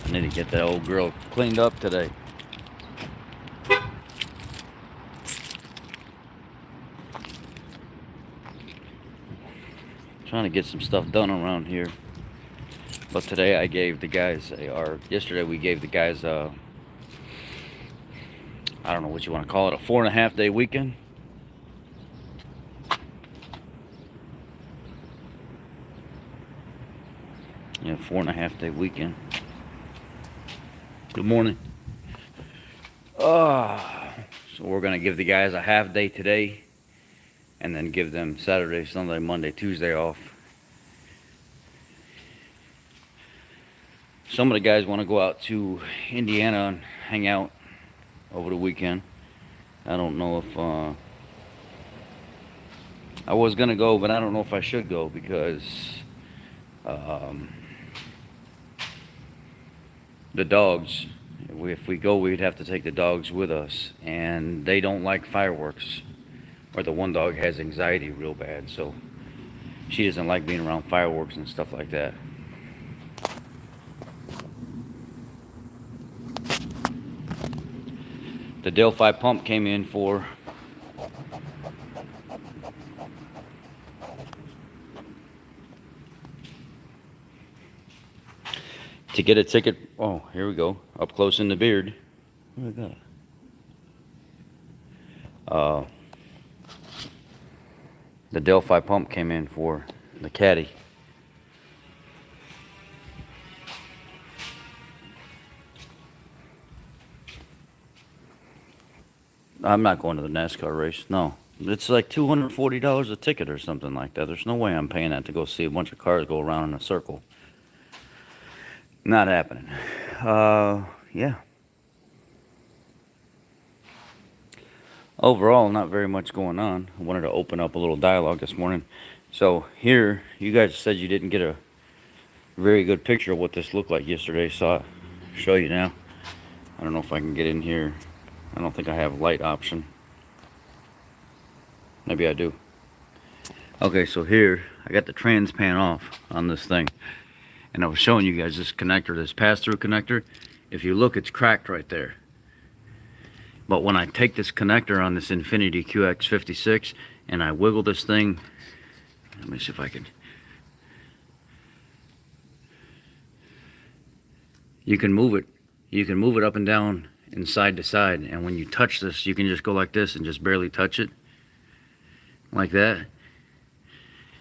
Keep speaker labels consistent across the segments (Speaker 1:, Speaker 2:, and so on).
Speaker 1: I need to get that old grill cleaned up today. Trying to get some stuff done around here. But today I gave the guys, or yesterday we gave the guys, I don't know what you want to call it, a 4.5 day weekend. Yeah, 4.5 day weekend. Good morning. So we're gonna give the guys a half day today, and then give them Saturday, Sunday, Monday, Tuesday off. Some of the guys want to go out to Indiana and hang out over the weekend. I don't know if I was gonna go, but I don't know if I should go because the dogs. If we go, we'd have to take the dogs with us, and they don't like fireworks. Or the one dog has anxiety real bad, so she doesn't like being around fireworks and stuff like that. The Delphi pump came in for to get a ticket. Oh, here we go, up close in the beard. Look at that. The Delphi pump came in for the caddy. I'm not going to the NASCAR race. No, it's like $240 a ticket or something like that. There's no way I'm paying that to go see a bunch of cars go around in a circle. Not happening. Yeah. Overall, not very much going on. I wanted to open up a little dialogue this morning. So here, you guys said you didn't get a very good picture of what this looked like yesterday, so I'll show you now. I don't know if I can get in here. I don't think I have light option. Maybe I do. Okay, so here, I got the trans pan off on this thing. And I was showing you guys this connector, this pass-through connector. If you look, it's cracked right there. But when I take this connector on this Infiniti QX56 and I wiggle this thing, let me see if I can. You can move it. You can move it up and down and side to side. And when you touch this, you can just go like this and just barely touch it. Like that.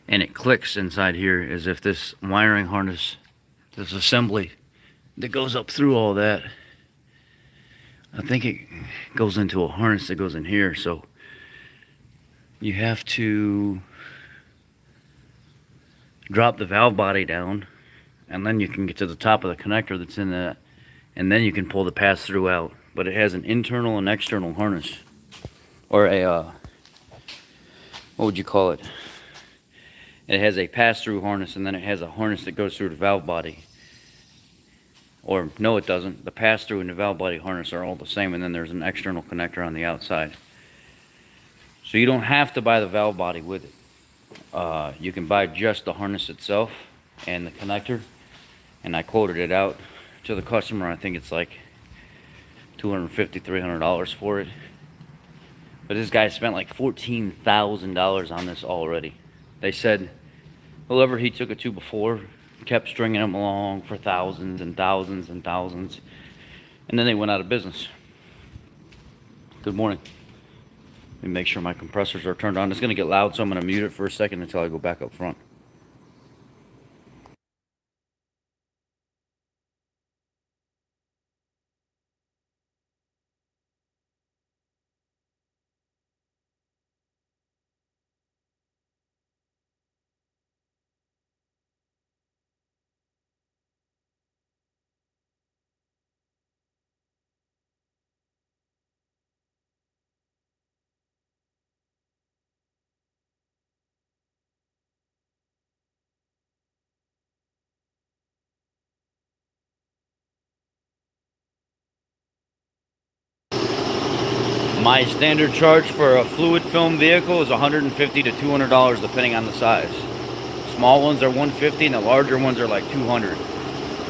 Speaker 1: And it clicks inside here as if this wiring harness, this assembly that goes up through all that, I think it goes into a harness that goes in here. So you have to drop the valve body down, and then you can get to the top of the connector that's in that, and then you can pull the pass-through out. But it has an internal and external harness, or a what would you call it? It has a pass-through harness, and then it has a harness that goes through the valve body. Or no, it doesn't. The pass-through and the valve body harness are all the same, and then there's an external connector on the outside. So you don't have to buy the valve body with it. You can buy just the harness itself and the connector. And I quoted it out to the customer. I think it's like $250, $300 for it. But this guy spent like $14,000 on this already. They said whoever he took it to before kept stringing them along for thousands and thousands and thousands, and then they went out of business. Good morning. Let me make sure my compressors are turned on. It's going to get loud, so I'm going to mute it for a second until I go back up front. My standard charge for a fluid film vehicle is $150 to $200 depending on the size. Small ones are $150 and the larger ones are like $200.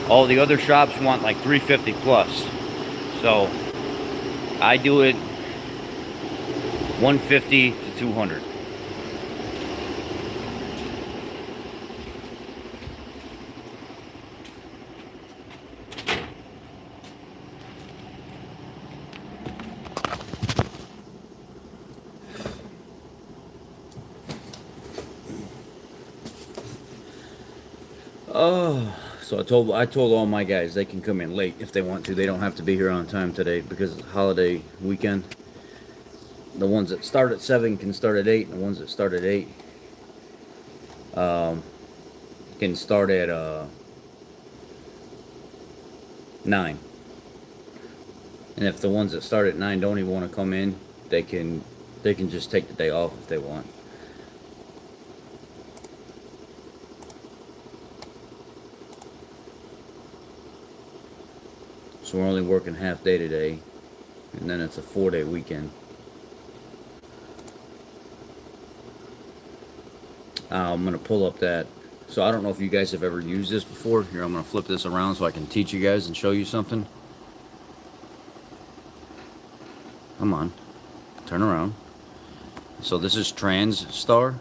Speaker 1: All the other shops want like 350 plus. So I do it 150 to 200. Oh, so I told all my guys they can come in late if they want to. They don't have to be here on time today because it's holiday weekend. The ones that start at 7 can start at 8, and the ones that start at 8 um, can start at 9. And if the ones that start at 9 don't even want to come in, they can just take the day off if they want. So we're only working half day today, and then it's a 4-day weekend. I'm gonna pull up that. So I don't know if you guys have ever used this before. Here, I'm gonna flip this around so I can teach you guys and show you something. Come on, turn around. So this is TransStar.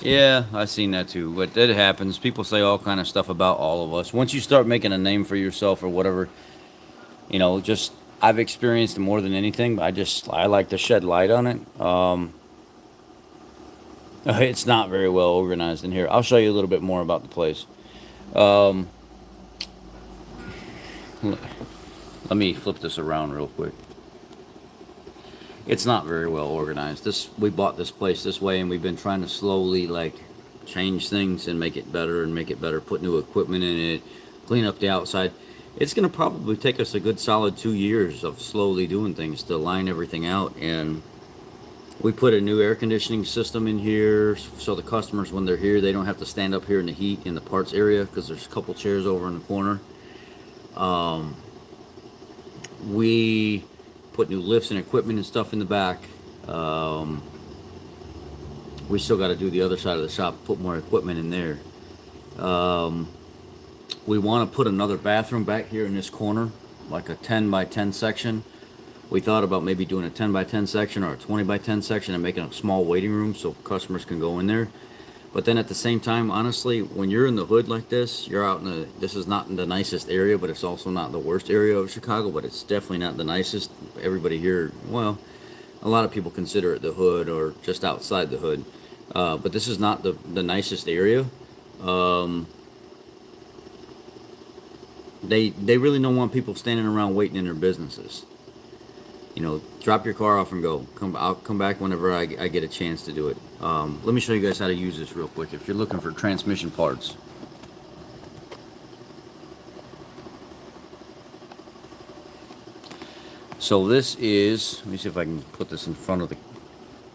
Speaker 1: Yeah, I've seen that too, but it happens. People say all kind of stuff about all of us. Once you start making a name for yourself or whatever, just I've experienced it more than anything. But I like to shed light on it. It's not very well organized in here. I'll show you a little bit more about the place. Um, Let me flip this around real quick. It's not very well organized. We bought this place this way, and we've been trying to slowly like change things and make it better and make it better. Put new equipment in it, clean up the outside. It's gonna probably take us a good solid 2 years of slowly doing things to line everything out. And we put a new air conditioning system in here, so the customers, when they're here, they don't have to stand up here in the heat in the parts area because there's a couple chairs over in the corner. We put new lifts and equipment and stuff in the back. We still got to do the other side of the shop, put more equipment in there. We want to put another bathroom back here in this corner, like a 10 by 10 section. We thought about maybe doing a 10 by 10 section or a 20 by 10 section and making a small waiting room so customers can go in there. But then at the same time, honestly, when you're in the hood like this, you're out this is not in the nicest area, but it's also not the worst area of Chicago, but it's definitely not the nicest. Everybody here, well, a lot of people consider it the hood or just outside the hood. But this is not the nicest area. They really don't want people standing around waiting in their businesses. Drop your car off and go. I'll come back whenever I get a chance to do it. Let me show you guys how to use this real quick. If you're looking for transmission parts. So this is, let me see if I can put this in front of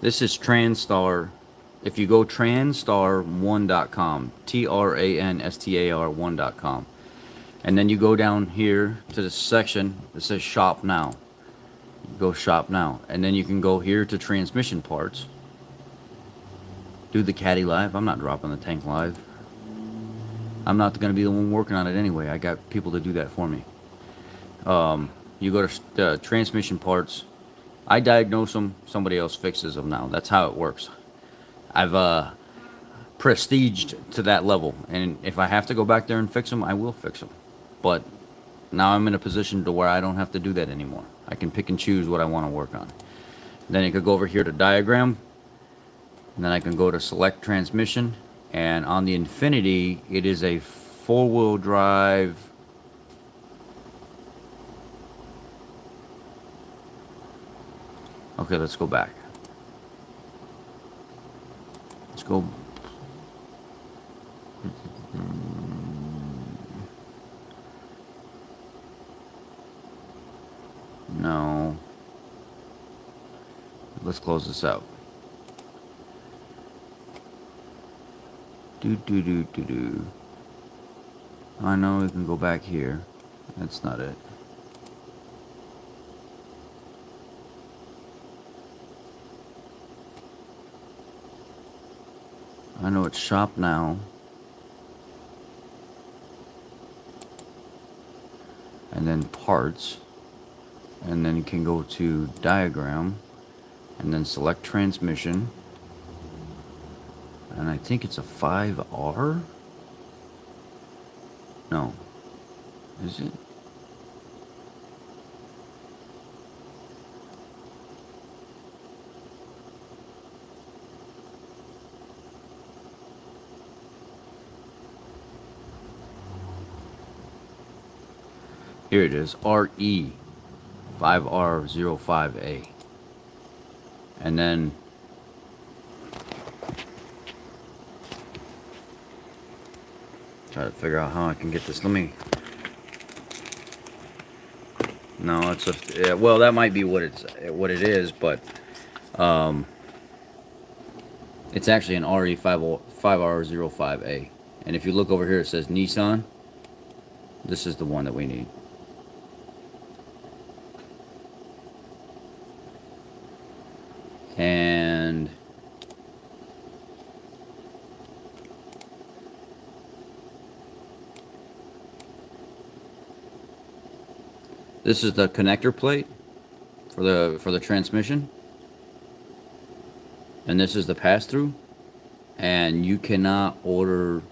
Speaker 1: this is TransStar. If you go transtar1.com, TRANSTAR1.com, and then you go down here to the section that says Shop Now. Go Shop Now, and then you can go here to transmission parts. Do the caddy live. I'm not dropping the tank live. I'm not going to be the one working on it anyway. I got people to do that for me. You go to transmission parts. I diagnose them. Somebody else fixes them now. That's how it works. I've prestiged to that level, and if I have to go back there and fix them, I will fix them. But now I'm in a position to where I don't have to do that anymore. I can pick and choose what I want to work on. Then I could go over here to diagram, and then I can go to select transmission, and on the Infiniti, it is a 4-wheel drive. Okay, let's go back. Let's go. No. Let's close this out. Do. I know we can go back here. That's not it. I know it's shop now. And then parts. And then you can go to diagram. And then select transmission. And I think it's a 5R? No. Is it? Here it is, RE 5R05A. And then try to figure out how I can get this. Let me. No, it's a. Yeah, well, that might be what it is, but it's actually an RE 5R05A. And if you look over here, it says Nissan. This is the one that we need. And this is the connector plate for the transmission. And this is the pass-through. And you cannot order,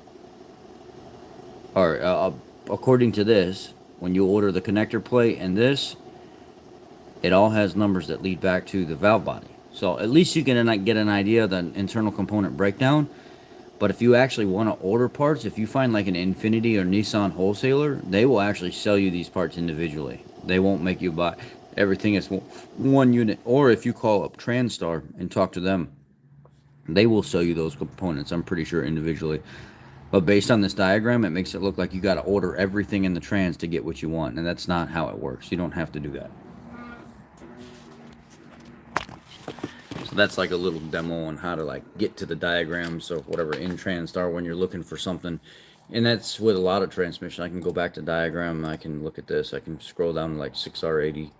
Speaker 1: or according to this, when you order the connector plate and this, it all has numbers that lead back to the valve body. So at least you can get an idea of the internal component breakdown. But if you actually want to order parts, if you find like an Infiniti or Nissan wholesaler, they will actually sell you these parts individually. They won't make you buy everything as one unit. Or if you call up Transtar and talk to them, they will sell you those components, I'm pretty sure, individually. But based on this diagram, it makes it look like you got to order everything in the trans to get what you want. And that's not how it works. You don't have to do that. So that's like a little demo on how to like get to the diagrams or whatever in Transtar when you're looking for something. And that's with a lot of transmission. I can go back to diagram. I can look at this. I can scroll down to like 6R80.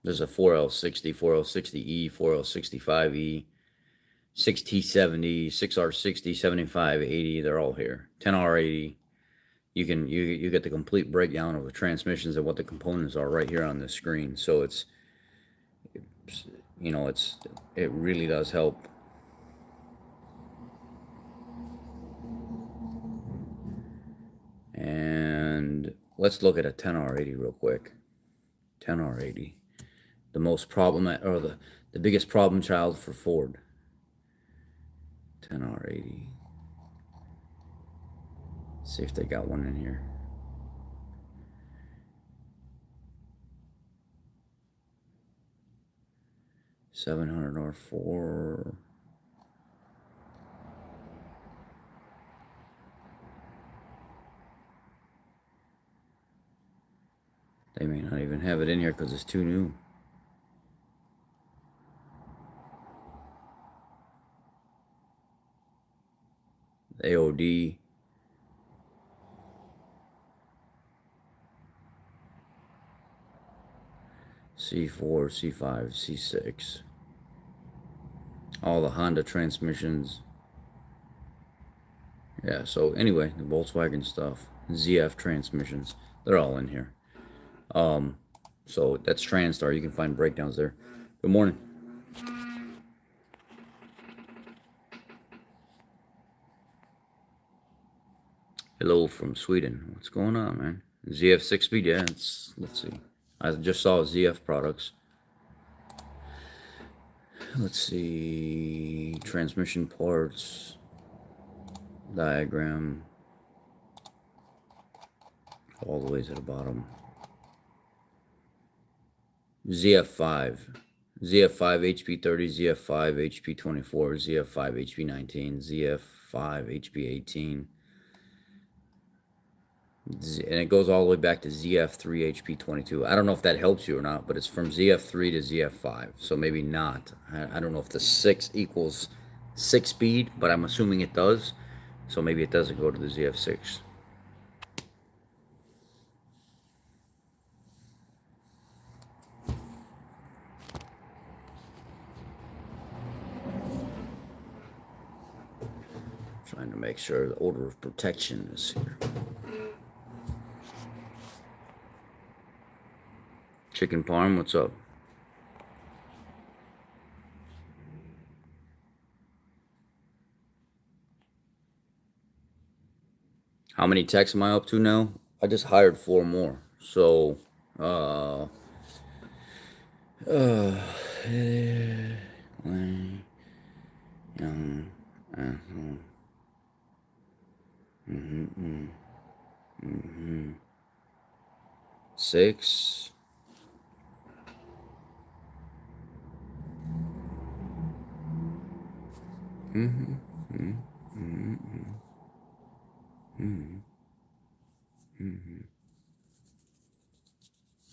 Speaker 1: There's a 4L60, 4L60E, 4L65E, 6T70, 6R60, 75, 80. They're all here. 10R80. You get the complete breakdown of the transmissions and what the components are right here on this screen. So it really does help. And let's look at a 10R80 real quick. 10R80. The most the biggest problem child for Ford. 10R80. See if they got one in here. $700R4. They may not even have it in here because it's too new. AOD. C4, C5, C6. All the Honda transmissions. Yeah, so anyway, the Volkswagen stuff. ZF transmissions. They're all in here. So that's Transtar. You can find breakdowns there. Good morning. Hello from Sweden. What's going on, man? ZF 6-speed? Yeah, let's see. I just saw ZF products. Let's see. Transmission parts. Diagram. All the way to the bottom. ZF5. ZF5 HP30, ZF5 HP24, ZF5 HP19, ZF5 HP18. And it goes all the way back to ZF3 HP22. I don't know if that helps you or not, but it's from ZF3 to ZF5. So maybe not. I don't know if the 6 equals 6 speed, but I'm assuming it does. So maybe it doesn't go to the ZF6. Trying to make sure the order of protection is here. Chicken Parm, what's up? How many techs am I up to now? I just hired 4 more. So, uh, uh, six.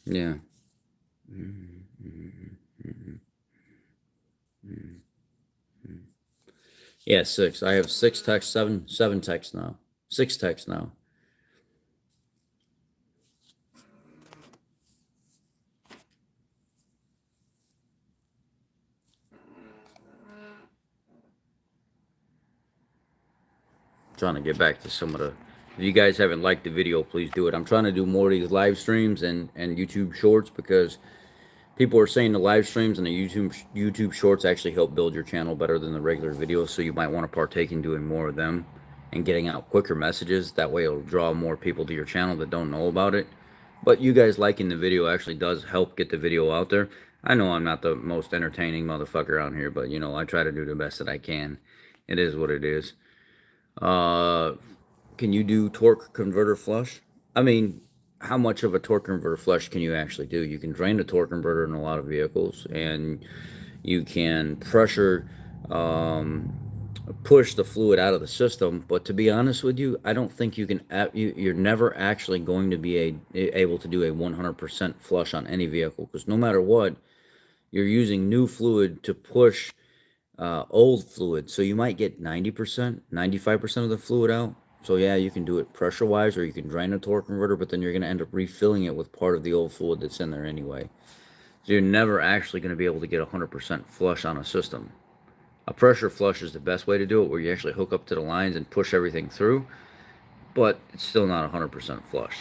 Speaker 1: Yeah. Yeah, 6. I have 6 techs, 7 techs now. 6 techs now. Trying to get back to some of the. If you guys haven't liked the video, please do it. I'm trying to do more of these live streams and YouTube shorts because people are saying the live streams and the YouTube shorts actually help build your channel better than the regular videos. So you might want to partake in doing more of them and getting out quicker messages. That way it'll draw more people to your channel that don't know about it. But you guys liking the video actually does help get the video out there. I know I'm not the most entertaining motherfucker out here, but you know, I try to do the best that I can. It is what it is. Can you do torque converter flush? I mean, how much of a torque converter flush can you actually do? You can drain the torque converter in a lot of vehicles, and you can pressure push the fluid out of the system. But to be honest with you, I don't think you can. You're never actually going to be able to do a 100% flush on any vehicle because no matter what, you're using new fluid to push old fluid. So you might get 90%, 95% of the fluid out. So yeah, you can do it pressure wise or you can drain a torque converter, but then you're going to end up refilling it with part of the old fluid that's in there anyway. So you're never actually going to be able to get 100% flush on a system. A pressure flush is the best way to do it, where you actually hook up to the lines and push everything through, but it's still not 100% flush.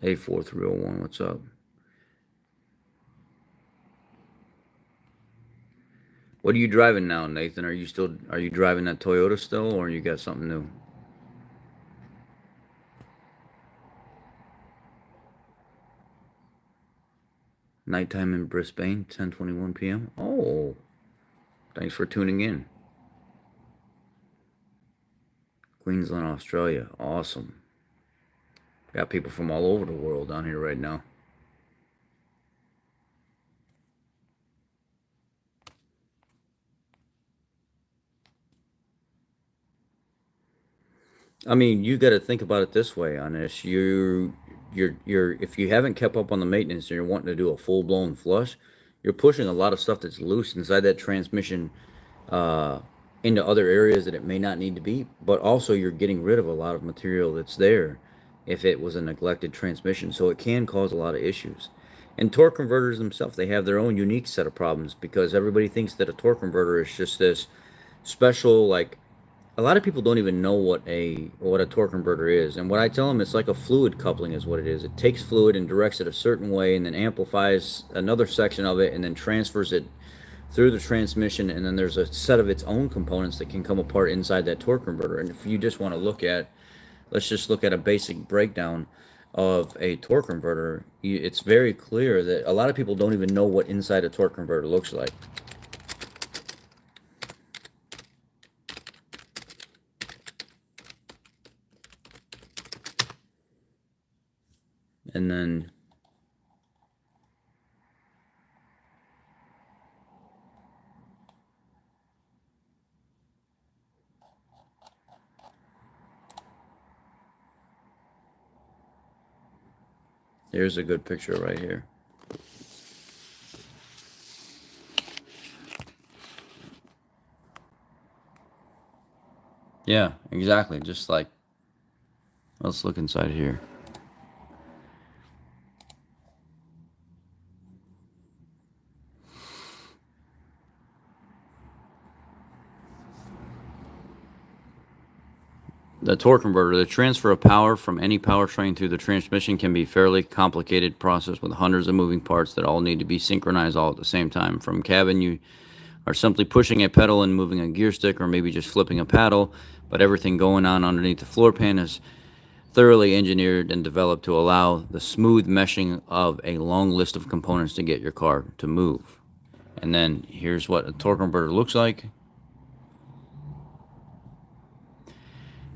Speaker 1: A4301, what's up? What are you driving now, Nathan? Are you driving that Toyota still, or you got something new? Nighttime in Brisbane, 10:21 p.m. Oh, thanks for tuning in. Queensland, Australia. Awesome. Got people from all over the world down here right now. I mean, you got to think about it this way on this. You're if you haven't kept up on the maintenance and you're wanting to do a full-blown flush, you're pushing a lot of stuff that's loose inside that transmission uh, into other areas that it may not need to be, but also you're getting rid of a lot of material that's there if it was a neglected transmission. So it can cause a lot of issues. And torque converters themselves, they have their own unique set of problems because everybody thinks that a torque converter is just this special, like, a lot of people don't even know what a torque converter is. And what I tell them, it's like a fluid coupling is what it is. It takes fluid and directs it a certain way and then amplifies another section of it and then transfers it through the transmission, and then there's a set of its own components that can come apart inside that torque converter. And if you just want to look at, let's just look at a basic breakdown of a torque converter, it's very clear that a lot of people don't even know what inside a torque converter looks like. And then Here's a good picture right here. Yeah, exactly. Just like, let's look inside here. The torque converter, the transfer of power from any powertrain through the transmission can be a fairly complicated process with hundreds of moving parts that all need to be synchronized all at the same time. From cabin, you are simply pushing a pedal and moving a gear stick, or maybe just flipping a paddle, but everything going on underneath the floor pan is thoroughly engineered and developed to allow the smooth meshing of a long list of components to get your car to move. And then here's what a torque converter looks like.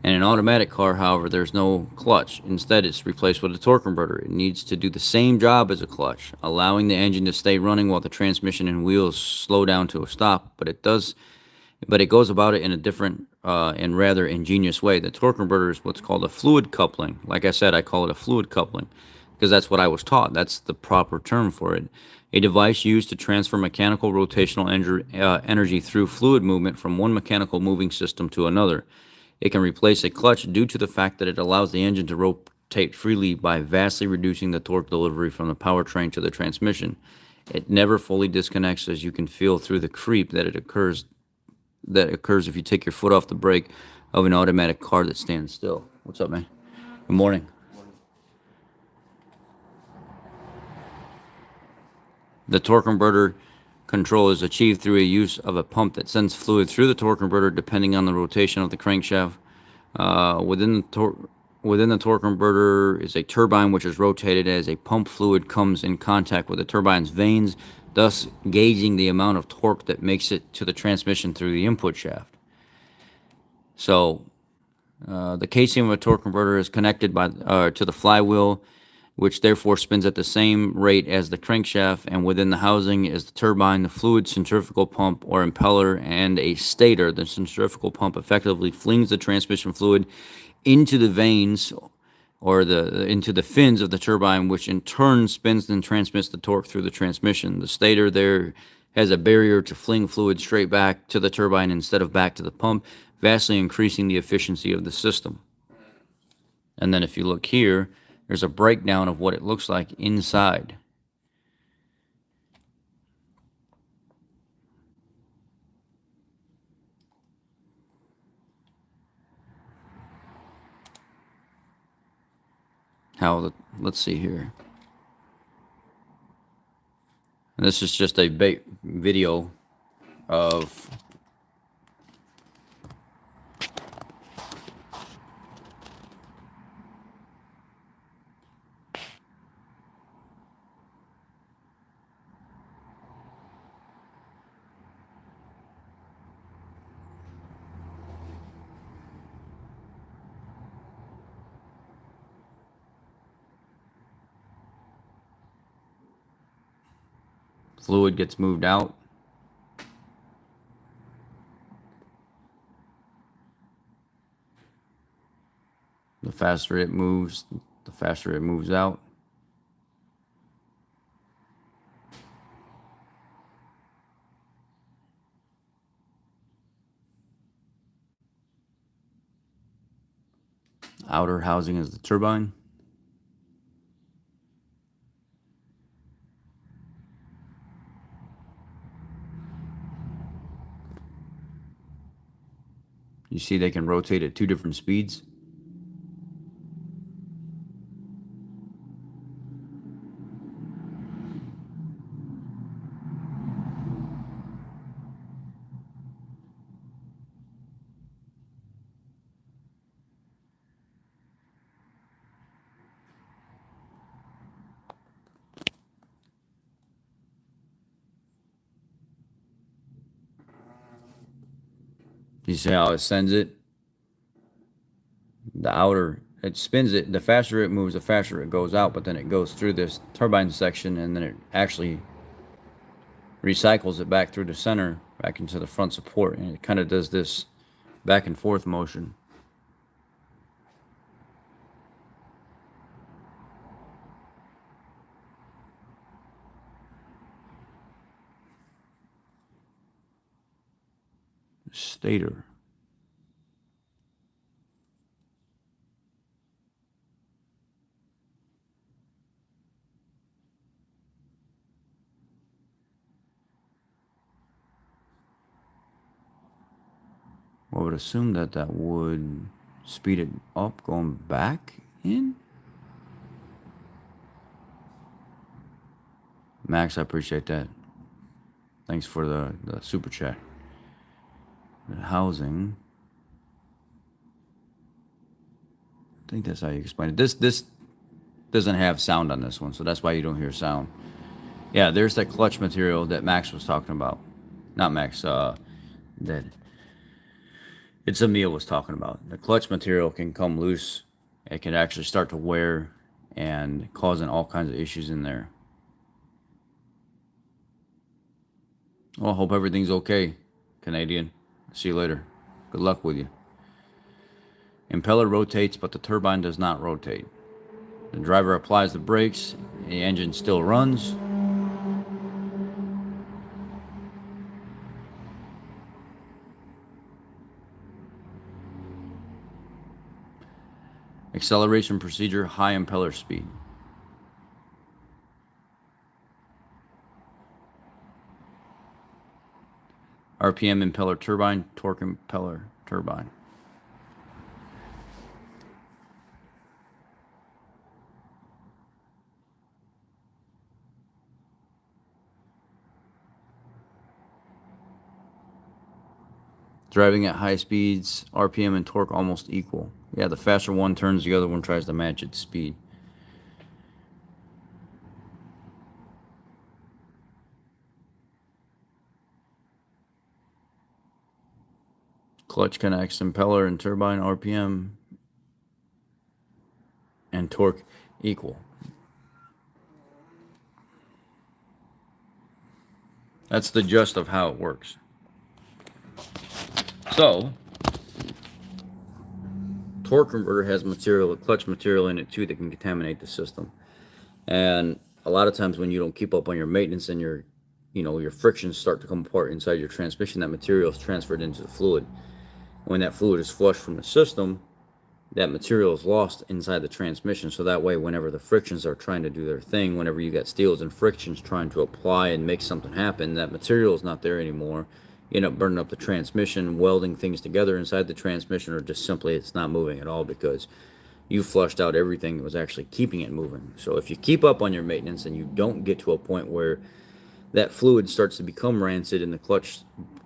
Speaker 1: In an automatic car, however, there's no clutch. Instead, it's replaced with a torque converter. It needs to do the same job as a clutch, allowing the engine to stay running while the transmission and wheels slow down to a stop. But it goes about it in a different and rather ingenious way. The torque converter is what's called a fluid coupling. Like I said, I call it a fluid coupling because that's what I was taught. That's the proper term for it. A device used to transfer mechanical rotational energy through fluid movement from one mechanical moving system to another. It can replace a clutch due to the fact that it allows the engine to rotate freely by vastly reducing the torque delivery from the powertrain to the transmission. It never fully disconnects, as you can feel through the creep that occurs if you take your foot off the brake of an automatic car that stands still. What's up, man? Good morning. The torque converter control is achieved through a use of a pump that sends fluid through the torque converter depending on the rotation of the crankshaft. Within the torque converter is a turbine which is rotated as a pump fluid comes in contact with the turbine's vanes, thus gauging the amount of torque that makes it to the transmission through the input shaft. So the casing of a torque converter is connected to the flywheel, which therefore spins at the same rate as the crankshaft, and within the housing is the turbine, the fluid centrifugal pump or impeller, and a stator. The centrifugal pump effectively flings the transmission fluid into the vanes or into the fins of the turbine, which in turn spins and transmits the torque through the transmission. The stator there has a barrier to fling fluid straight back to the turbine instead of back to the pump, vastly increasing the efficiency of the system. And then if you look here, there's a breakdown of what it looks like inside. Let's see here. And this is just a video of fluid gets moved out. The faster it moves, the faster it moves out. Outer housing is the turbine. You see they can rotate at 2 different speeds. You see how it sends it? It spins it. The faster it moves, the faster it goes out, but then it goes through this turbine section and then it actually recycles it back through the center, back into the front support, and it kind of does this back and forth motion. stator. I would assume that that would speed it up going back in. Max, I appreciate that. Thanks for the super chat. The housing. I think that's how you explain it. This doesn't have sound on this one, so that's why you don't hear sound. Yeah, there's that clutch material that Max was talking about. Not Max, that it's Emil was talking about. The clutch material can come loose. It can actually start to wear and causing all kinds of issues in there. Well, hope everything's okay, Canadian. See you later. Good luck with you. Impeller rotates, but the turbine does not rotate. The driver applies the brakes. The engine still runs. Acceleration procedure, high impeller speed. RPM impeller turbine, torque impeller turbine. Driving at high speeds, RPM and torque almost equal. Yeah, the faster one turns, the other one tries to match its speed. Clutch connects impeller and turbine, RPM and torque equal. That's the gist of how it works. So, torque converter has material, clutch material in it too, that can contaminate the system. And a lot of times when you don't keep up on your maintenance and your frictions start to come apart inside your transmission, that material is transferred into the fluid. When that fluid is flushed from the system, that material is lost inside the transmission. So that way, whenever the frictions are trying to do their thing, whenever you got steels and frictions trying to apply and make something happen, that material is not there anymore. You end up burning up the transmission, welding things together inside the transmission, or just simply it's not moving at all because you flushed out everything that was actually keeping it moving. So if you keep up on your maintenance and you don't get to a point where that fluid starts to become rancid and the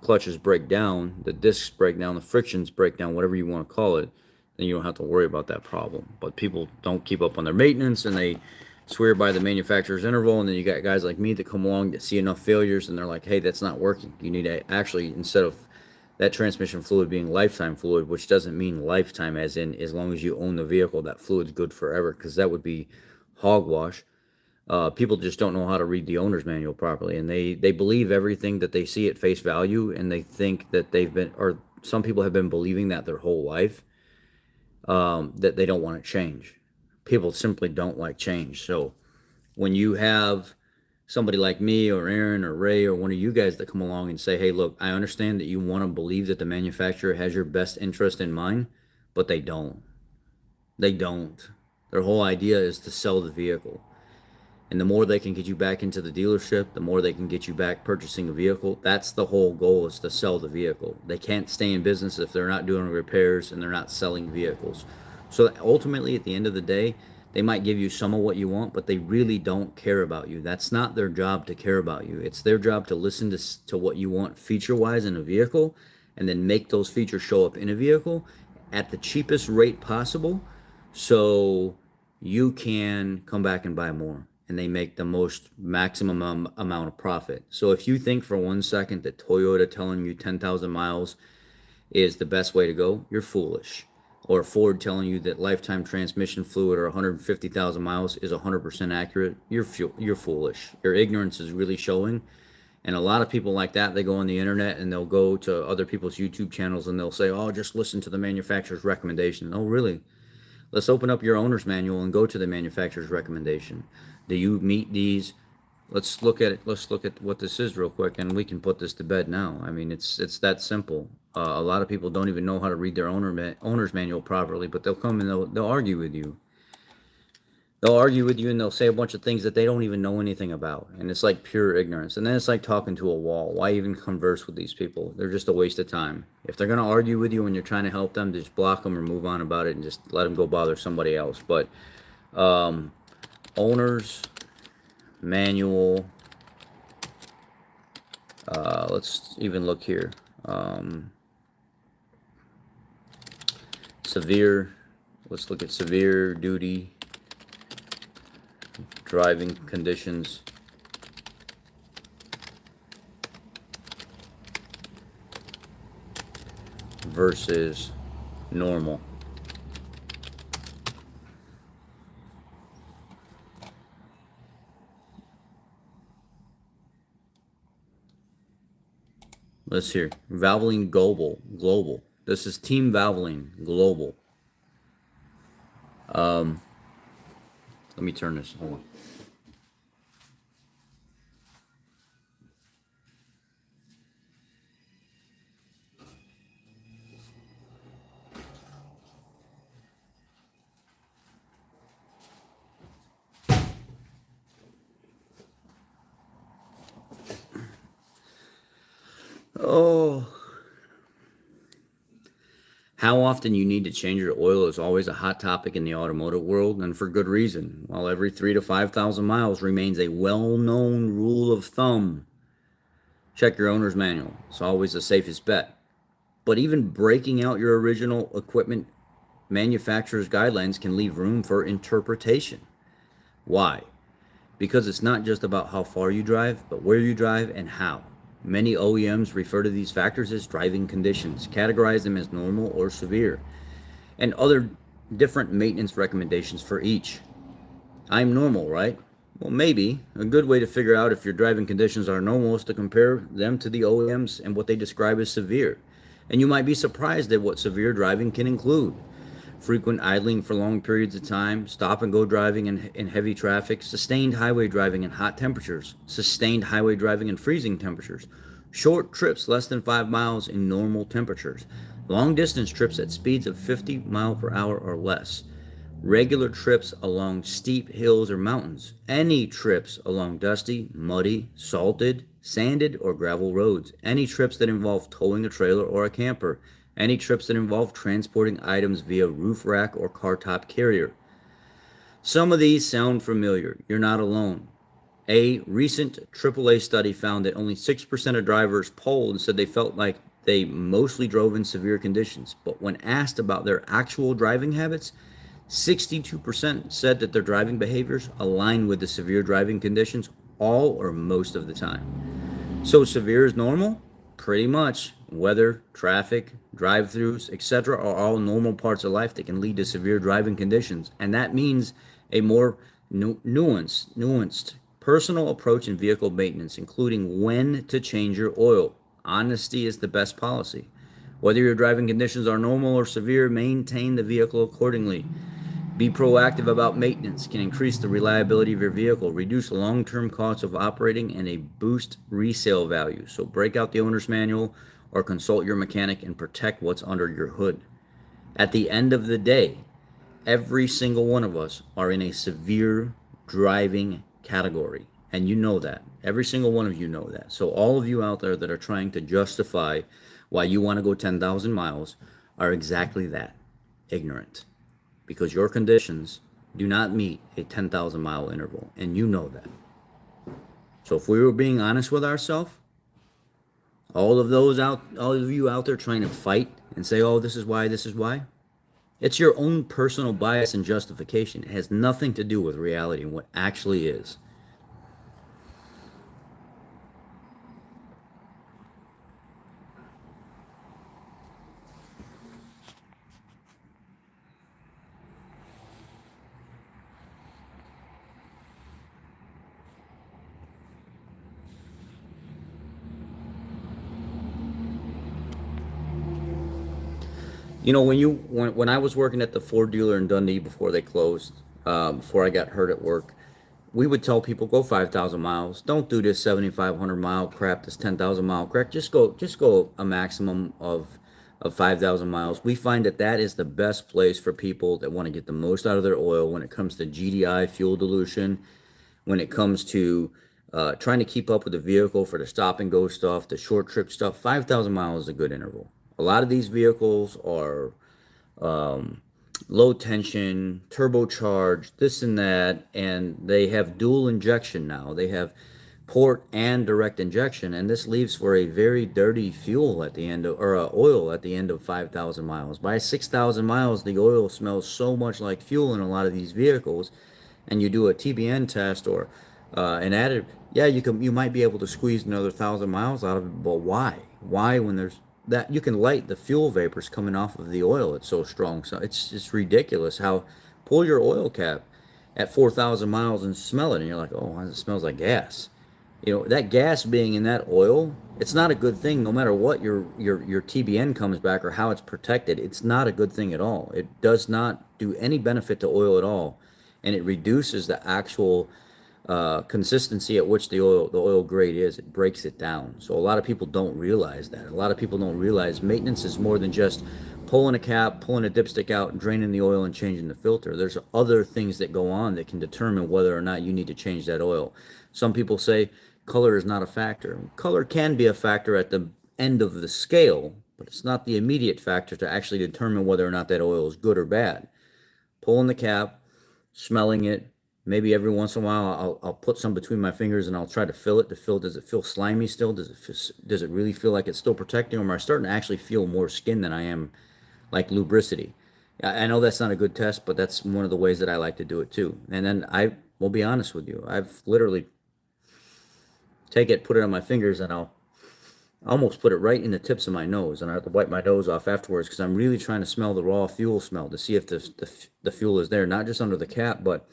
Speaker 1: clutches break down, the discs break down, the frictions break down, whatever you want to call it, then you don't have to worry about that problem. But people don't keep up on their maintenance and they swear by the manufacturer's interval, and then you got guys like me that come along that see enough failures and they're like, hey, that's not working. You need to actually, instead of that transmission fluid being lifetime fluid, which doesn't mean lifetime as in as long as you own the vehicle, that fluid's good forever, because that would be hogwash. People just don't know how to read the owner's manual properly, and they believe everything that they see at face value, and they think that or some people have been believing that their whole life, that they don't want to change. People simply don't like change. So when you have somebody like me or Aaron or Ray or one of you guys that come along and say, hey, look, I understand that you want to believe that the manufacturer has your best interest in mind, but they don't. They don't. Their whole idea is to sell the vehicle. And the more they can get you back into the dealership, the more they can get you back purchasing a vehicle. That's the whole goal, is to sell the vehicle. They can't stay in business if they're not doing repairs and they're not selling vehicles. So ultimately, at the end of the day, they might give you some of what you want, but they really don't care about you. That's not their job to care about you. It's their job to listen to what you want feature-wise in a vehicle, and then make those features show up in a vehicle at the cheapest rate possible, so you can come back and buy more, and they make the most maximum amount of profit. So if you think for 1 second that Toyota telling you 10,000 miles is the best way to go, you're foolish. Or Ford telling you that lifetime transmission fluid or 150,000 miles is 100% accurate, you're foolish. Your ignorance is really showing. And a lot of people like that, they go on the internet and they'll go to other people's YouTube channels and they'll say, oh, just listen to the manufacturer's recommendation. Oh, really? Let's open up your owner's manual and go to the manufacturer's recommendation. Do you meet these? Let's look at it. Let's look at what this is real quick, and we can put this to bed now. I mean, it's that simple. A lot of people don't even know how to read their owner's manual properly, but they'll come and they'll argue with you. They'll argue with you and they'll say a bunch of things that they don't even know anything about. And it's like pure ignorance. And then it's like talking to a wall. Why even converse with these people? They're just a waste of time. If they're going to argue with you when you're trying to help them, just block them or move on about it and just let them go bother somebody else. But owner's manual. Let's even look here. Severe. Let's look at severe duty driving conditions. Versus normal. Let's hear. Valvoline Global. This is Team Valvoline Global. Let me turn this. Hold on. Oh. How often you need to change your oil is always a hot topic in the automotive world, and for good reason. While every 3,000 to 5,000 miles remains a well-known rule of thumb, check your owner's manual. It's always the safest bet. But even breaking out your original equipment manufacturer's guidelines can leave room for interpretation. Why? Because it's not just about how far you drive, but where you drive and how. Many OEMs refer to these factors as driving conditions, categorize them as normal or severe, and other different maintenance recommendations for each. I'm normal, right? Well, maybe. A good way to figure out if your driving conditions are normal is to compare them to the OEMs and what they describe as severe. And you might be surprised at what severe driving can include. Frequent idling for long periods of time, stop and go driving in heavy traffic, sustained highway driving in hot temperatures, sustained highway driving in freezing temperatures, short trips less than 5 miles in normal temperatures, long distance trips at speeds of 50 miles per hour or less, regular trips along steep hills or mountains, any trips along dusty, muddy, salted, sanded, or gravel roads, any trips that involve towing a trailer or a camper, any trips that involve transporting items via roof rack or car top carrier. Some of these sound familiar. You're not alone. A recent AAA study found that only 6% of drivers polled said they felt like they mostly drove in severe conditions. But when asked about their actual driving habits, 62% said that their driving behaviors align with the severe driving conditions all or most of the time. So severe is normal? Pretty much. Weather, traffic, drive-throughs, etc. are all normal parts of life that can lead to severe driving conditions. And that means a more nuanced personal approach in vehicle maintenance, including when to change your oil. Honesty is the best policy. Whether your driving conditions are normal or severe, maintain the vehicle accordingly. Be proactive about maintenance, can increase the reliability of your vehicle, reduce long-term costs of operating, and a boost resale value. So break out the owner's manual or consult your mechanic and protect what's under your hood. At the end of the day, every single one of us are in a severe driving category, and you know that. Every single one of you know that. So all of you out there that are trying to justify why you want to go 10,000 miles are exactly that, ignorant. Because your conditions do not meet a 10,000 mile interval, and you know that. So if we were being honest with ourselves, all of you out there trying to fight and say, oh, this is why, it's your own personal bias and justification. It has nothing to do with reality and what actually is. You know, when I was working at the Ford dealer in Dundee before they closed, before I got hurt at work, we would tell people go 5,000 miles. Don't do this 7,500 mile crap, this 10,000 mile crap. Just go a maximum of
Speaker 2: of 5,000 miles. We find that that is the best place for people that want to get the most out of their oil when it comes to GDI, fuel dilution, when it comes to trying to keep up with the vehicle for the stop and go stuff, the short trip stuff. 5,000 miles is a good interval. A lot of these vehicles are low tension, turbocharged, this and that, and they have dual injection now. They have port and direct injection, and this leaves for a very dirty fuel at the end of, or oil at the end of 5,000 miles. By 6,000 miles, the oil smells so much like fuel in a lot of these vehicles, and you do a TBN test or an additive. Yeah, you might be able to squeeze another 1,000 miles out of it, but why? Why when there's that you can light the fuel vapors coming off of the oil? It's so strong. So it's just ridiculous how pull your oil cap at 4,000 miles and smell it, and you're like, oh, it smells like gas. You know, that gas being in that oil, it's not a good thing no matter what your TBN comes back or how it's protected. It's not a good thing at all. It does not do any benefit to oil at all, and it reduces the actual consistency at which the oil grade is. It breaks it down. So a lot of people don't realize that. A lot of people don't realize maintenance is more than just pulling a cap, pulling a dipstick out, and draining the oil and changing the filter. There's other things that go on that can determine whether or not you need to change that oil. Some people say color is not a factor. Color can be a factor at the end of the scale, but it's not the immediate factor to actually determine whether or not that oil is good or bad. Pulling the cap, smelling it. Maybe every once in a while I'll put some between my fingers and I'll try to feel it. To feel, does it feel slimy still? Does it really feel like it's still protecting, or am I starting to actually feel more skin than I am like lubricity? I know that's not a good test, but that's one of the ways that I like to do it too. And then I will be honest with you. I've literally take it, put it on my fingers, and I'll almost put it right in the tips of my nose, and I have to wipe my nose off afterwards because I'm really trying to smell the raw fuel smell to see if the fuel is there, not just under the cap, but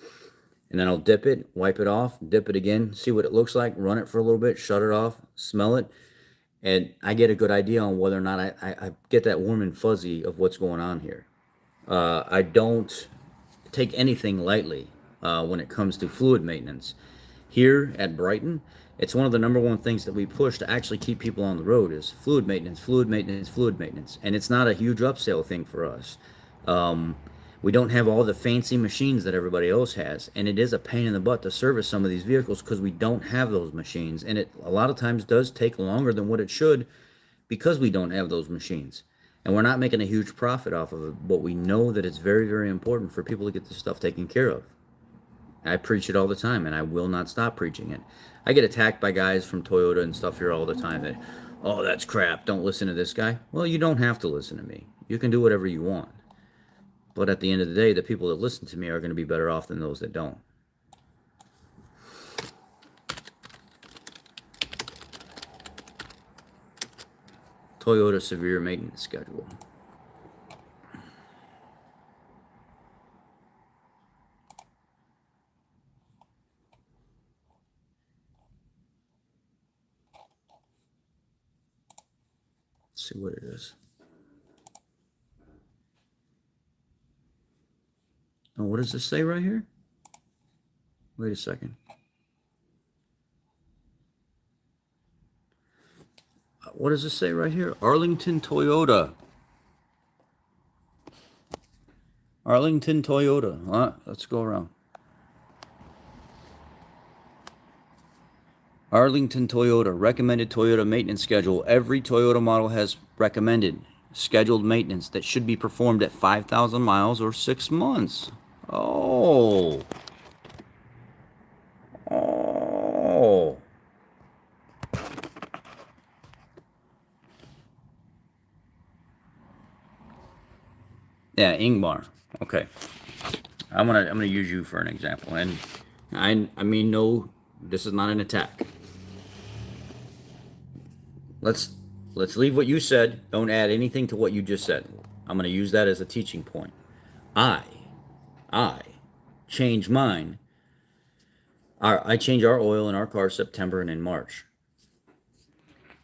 Speaker 2: and then I'll dip it, wipe it off, dip it again, see what it looks like, run it for a little bit, shut it off, smell it, and I get a good idea on whether or not I get that warm and fuzzy of what's going on here. I don't take anything lightly when it comes to fluid maintenance. Here at Brighton, it's one of the number one things that we push to actually keep people on the road is fluid maintenance, fluid maintenance, fluid maintenance. And it's not a huge upsell thing for us. Um, we don't have all the fancy machines that everybody else has, and it is a pain in the butt to service some of these vehicles because we don't have those machines, and it a lot of times does take longer than what it should because we don't have those machines. And we're not making a huge profit off of it, but we know that it's very, very important for people to get this stuff taken care of. I preach it all the time, and I will not stop preaching it. I get attacked by guys from Toyota and stuff here all the time that, oh, that's crap. Don't listen to this guy. Well, you don't have to listen to me. You can do whatever you want. But at the end of the day, the people that listen to me are going to be better off than those that don't. Toyota severe maintenance schedule. Let's see what it is. Oh, what does this say right here? Wait a second. What does this say right here? Arlington Toyota. Arlington Toyota. Let's go around. Arlington Toyota, recommended Toyota maintenance schedule. Every Toyota model has recommended scheduled maintenance that should be performed at 5,000 miles or 6 months. Oh. Oh. Yeah, Ingmar. Okay. I'm gonna use you for an example. And I mean no, this is not an attack. Let's let's leave what you said. Don't add anything to what you just said. I'm going to use that as a teaching point. I I change mine. I change our oil in our car September and in March.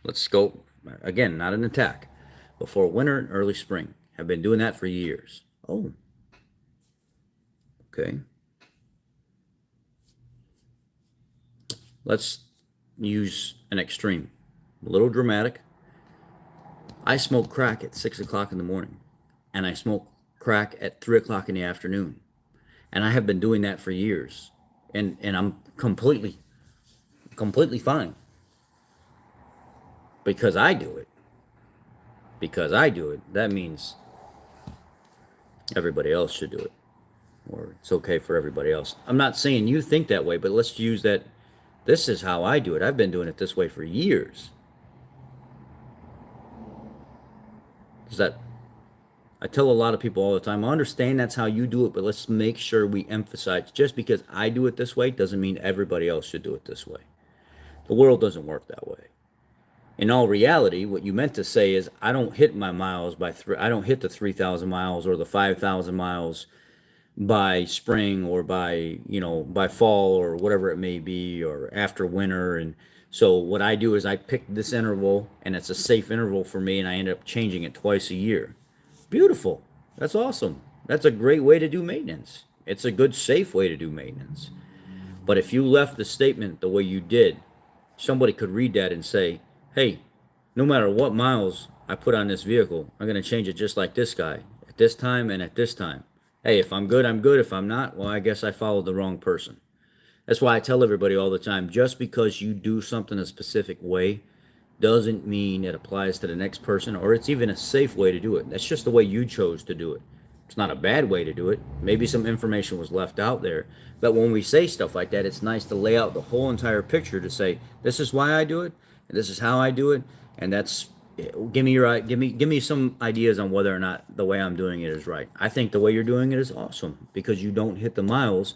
Speaker 2: Let's go again, not an attack. Before winter and early spring. Have been doing that for years. Oh, okay. Let's use an extreme. A little dramatic. I smoke crack at 6 o'clock in the morning, and I smoke crack at 3 o'clock in the afternoon, and I have been doing that for years, and I'm completely fine because I do it. Because I do it, that means everybody else should do it, or it's okay for everybody else. I'm not saying you think that way, but let's use that. This is how I do it. I've been doing it this way for years. Does that I tell a lot of people all the time, I understand that's how you do it, but let's make sure we emphasize just because I do it this way doesn't mean everybody else should do it this way. The world doesn't work that way. In all reality, what you meant to say is I don't hit my miles by I don't hit the 3,000 miles or the 5,000 miles by spring or by fall or whatever it may be or after winter. And so what I do is I pick this interval and it's a safe interval for me and I end up changing it twice a year. Beautiful. That's awesome. That's a great way to do maintenance. It's a good, safe way to do maintenance. But if you left the statement the way you did, somebody could read that and say, hey, no matter what miles I put on this vehicle, I'm going to change it just like this guy at this time and at this time. Hey, if I'm good, I'm good. If I'm not, well, I guess I followed the wrong person. That's why I tell everybody all the time, just because you do something a specific way doesn't mean it applies to the next person or it's even a safe way to do it. That's just the way you chose to do it. It's not a bad way to do it. Maybe some information was left out there. But when we say stuff like that, it's nice to lay out the whole entire picture to say, this is why I do it, and this is how I do it, and that's give me some ideas on whether or not the way I'm doing it is right. I think the way you're doing it is awesome because you don't hit the miles,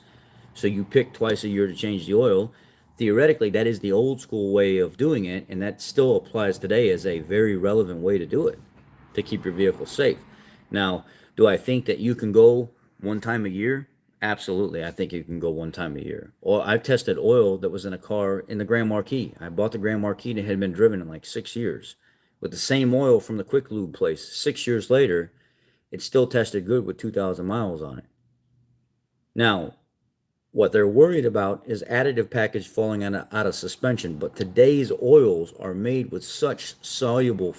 Speaker 2: so you pick twice a year to change the oil. Theoretically, that is the old school way of doing it, and that still applies today as a very relevant way to do it to keep your vehicle safe. Now, do I think that you can go one time a year? Absolutely. I think you can go one time a year. Or I've tested oil that was in a car in the Grand Marquis. I bought the Grand Marquis and it had been driven in like 6 years. With the same oil from the Quick Lube place, 6 years later, it still tested good with 2,000 miles on it. Now, what they're worried about is additive package falling out of suspension, but today's oils are made with such soluble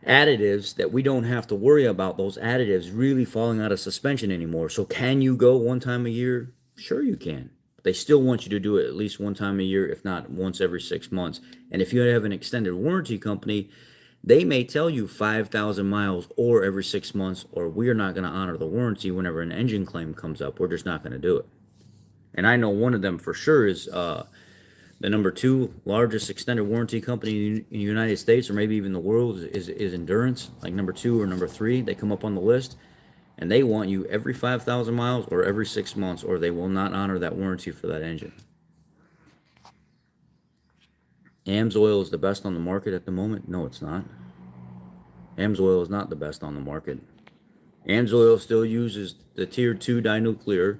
Speaker 2: additives that we don't have to worry about those additives really falling out of suspension anymore. So can you go one time a year? Sure you can. But they still want you to do it at least one time a year, if not once every 6 months. And if you have an extended warranty company, they may tell you 5,000 miles or every 6 months, or we're not going to honor the warranty whenever an engine claim comes up. We're just not going to do it. And I know one of them for sure is the number two largest extended warranty company in the United States, or maybe even the world, is Endurance. Like number two or number three, they come up on the list, and they want you every 5,000 miles or every 6 months, or they will not honor that warranty for that engine. AMSOIL is the best on the market at the moment? No, it's not. AMSOIL is not the best on the market. AMSOIL still uses the Tier 2 dinuclear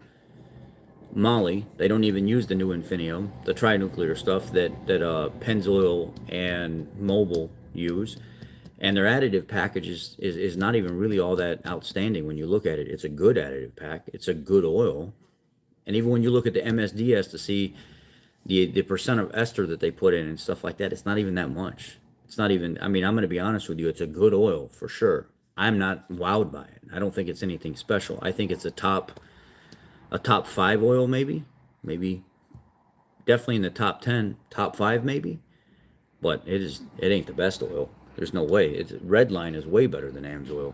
Speaker 2: moly. They don't even use the new Infineum, the trinuclear stuff that Pennzoil and Mobil use. And their additive package is not even really all that outstanding when you look at it. It's a good additive pack. It's a good oil. And even when you look at the MSDS to see the percent of ester that they put in and stuff like that, it's not even that much. It's not even, I mean, I'm going to be honest with you, it's a good oil for sure. I'm not wowed by it. I don't think it's anything special. I think it's a top 5 oil, maybe definitely in the top 10, top 5 maybe, but it ain't the best oil. There's no way. Redline is way better than AMSOIL.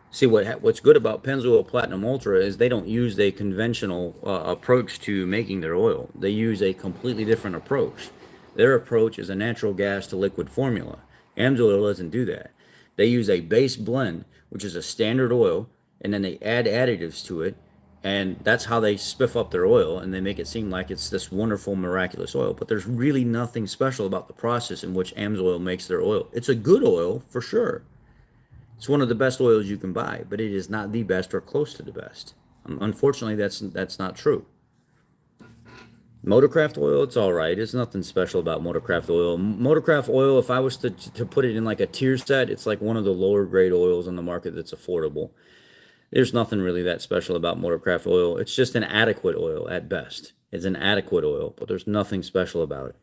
Speaker 2: See, what's good about Pennzoil Platinum Ultra is they don't use a conventional approach to making their oil. They use a completely different approach. Their approach is a natural gas to liquid formula. AMSOIL doesn't do that. They use a base blend, which is a standard oil, and then they add additives to it, and that's how they spiff up their oil, and they make it seem like it's this wonderful, miraculous oil. But there's really nothing special about the process in which AMSOIL makes their oil. It's a good oil, for sure. It's one of the best oils you can buy, but it is not the best or close to the best. Unfortunately, that's not true. Motorcraft oil, it's all right. It's nothing special about Motorcraft oil. Motorcraft oil, if I was to put it in like a tier set, it's like one of the lower grade oils on the market that's affordable. There's nothing really that special about Motorcraft oil. It's just an adequate oil at best. It's an adequate oil, but there's nothing special about it.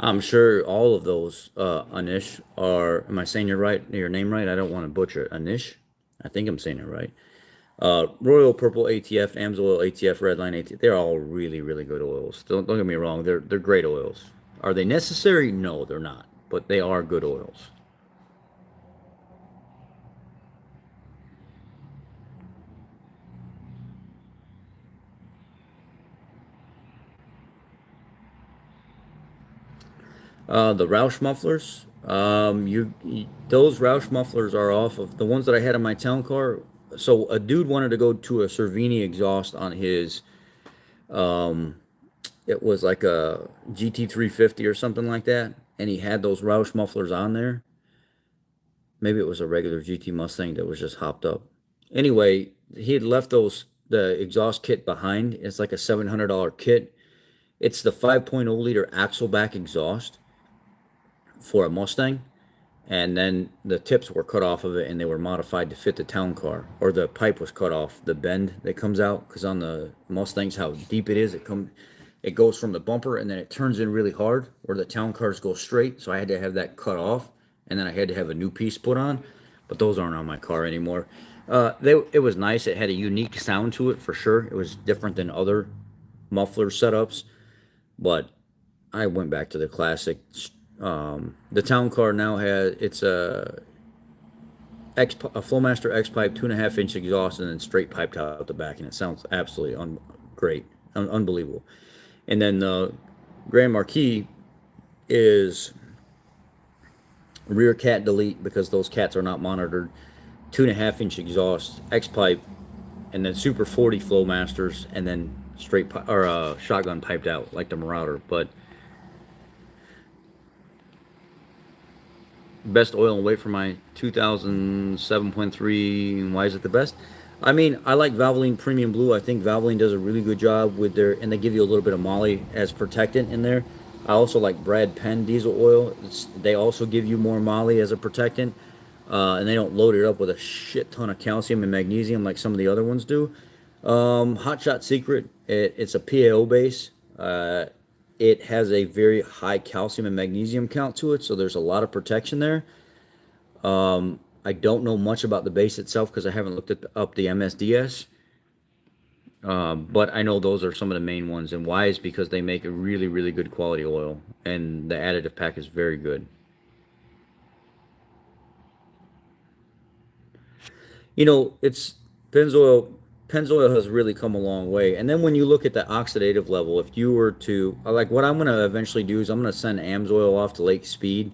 Speaker 2: I'm sure all of those, Anish, are, am I saying your name right? I don't want to butcher it. Anish? I think I'm saying it right. Royal Purple ATF, Amsoil ATF, Redline ATF, they're all really, really good oils. Don't get me wrong, they're great oils. Are they necessary? No, they're not, but they are good oils. The Roush mufflers, those Roush mufflers are off of the ones that I had in my town car. So a dude wanted to go to a Cervini exhaust on his, um, it was like a GT350 or something like that, and he had those Roush mufflers on there. Maybe it was a regular GT Mustang that was just hopped up. Anyway, he had left the exhaust kit behind. It's like a $700 kit. It's the 5.0 liter axle back exhaust for a Mustang, and then the tips were cut off of it and they were modified to fit the town car, or the pipe was cut off the bend that comes out, because on the Mustangs how deep it is, it goes from the bumper and then it turns in really hard where the town cars go straight, so I had to have that cut off, and then I had to have a new piece put on, but those aren't on my car anymore. It was nice. It had a unique sound to it for sure. It was different than other muffler setups, but I went back to the classic. The town car now has, it's a Flowmaster X pipe, 2.5 inch exhaust, and then straight piped out the back, and it sounds absolutely great, unbelievable. And then the Grand Marquis is rear cat delete, because those cats are not monitored. 2.5 inch exhaust, X pipe, and then Super 40 Flowmasters, and then shotgun piped out like the Marauder. But best oil and weight for my 2007.3, and why is it the best? I mean, I like Valvoline Premium Blue. I think Valvoline does a really good job with their, and they give you a little bit of moly as protectant in there. I also like Brad Penn diesel oil. They also give you more moly as a protectant, and they don't load it up with a shit ton of calcium and magnesium like some of the other ones do. Hot Shot Secret, it's a PAO base. It has a very high calcium and magnesium count to it, so there's a lot of protection there. I don't know much about the base itself because I haven't looked up the MSDS, but I know those are some of the main ones. And why is because they make a really, really good quality oil, and the additive pack is very good. You know, it's Pennzoil. Pennzoil has really come a long way. And then when you look at the oxidative level, if you were to, like, what I'm going to eventually do is I'm going to send Amsoil off to Lake Speed,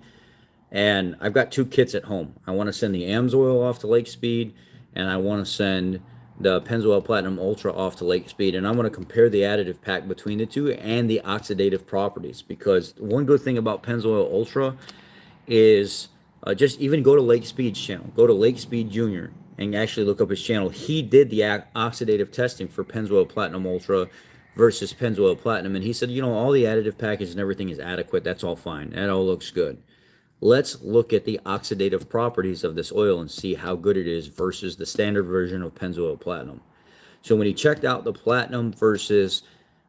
Speaker 2: and I've got two kits at home. I want to send the Amsoil off to Lake Speed, and I want to send the Pennzoil Platinum Ultra off to Lake Speed, and I want to compare the additive pack between the two and the oxidative properties. Because one good thing about Pennzoil Ultra is, just even go to Lake Speed's channel, go to Lake Speed Junior, and actually look up his channel. He did the oxidative testing for Pennzoil Platinum Ultra versus Pennzoil Platinum, and he said, you know, all the additive package and everything is adequate. That's all fine. That all looks good. Let's look at the oxidative properties of this oil and see how good it is versus the standard version of Pennzoil Platinum. So when he checked out the Platinum versus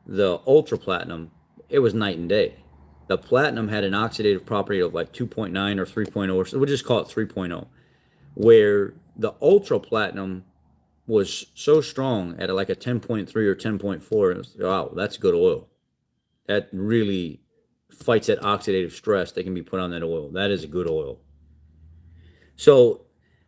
Speaker 2: the Ultra Platinum, it was night and day. The Platinum had an oxidative property of like 2.9 or 3.0, or so we'll just call it 3.0, where the Ultra Platinum was so strong at like a 10.3 or 10.4. Wow, that's good oil. That really fights that oxidative stress that can be put on that oil. That is a good oil. So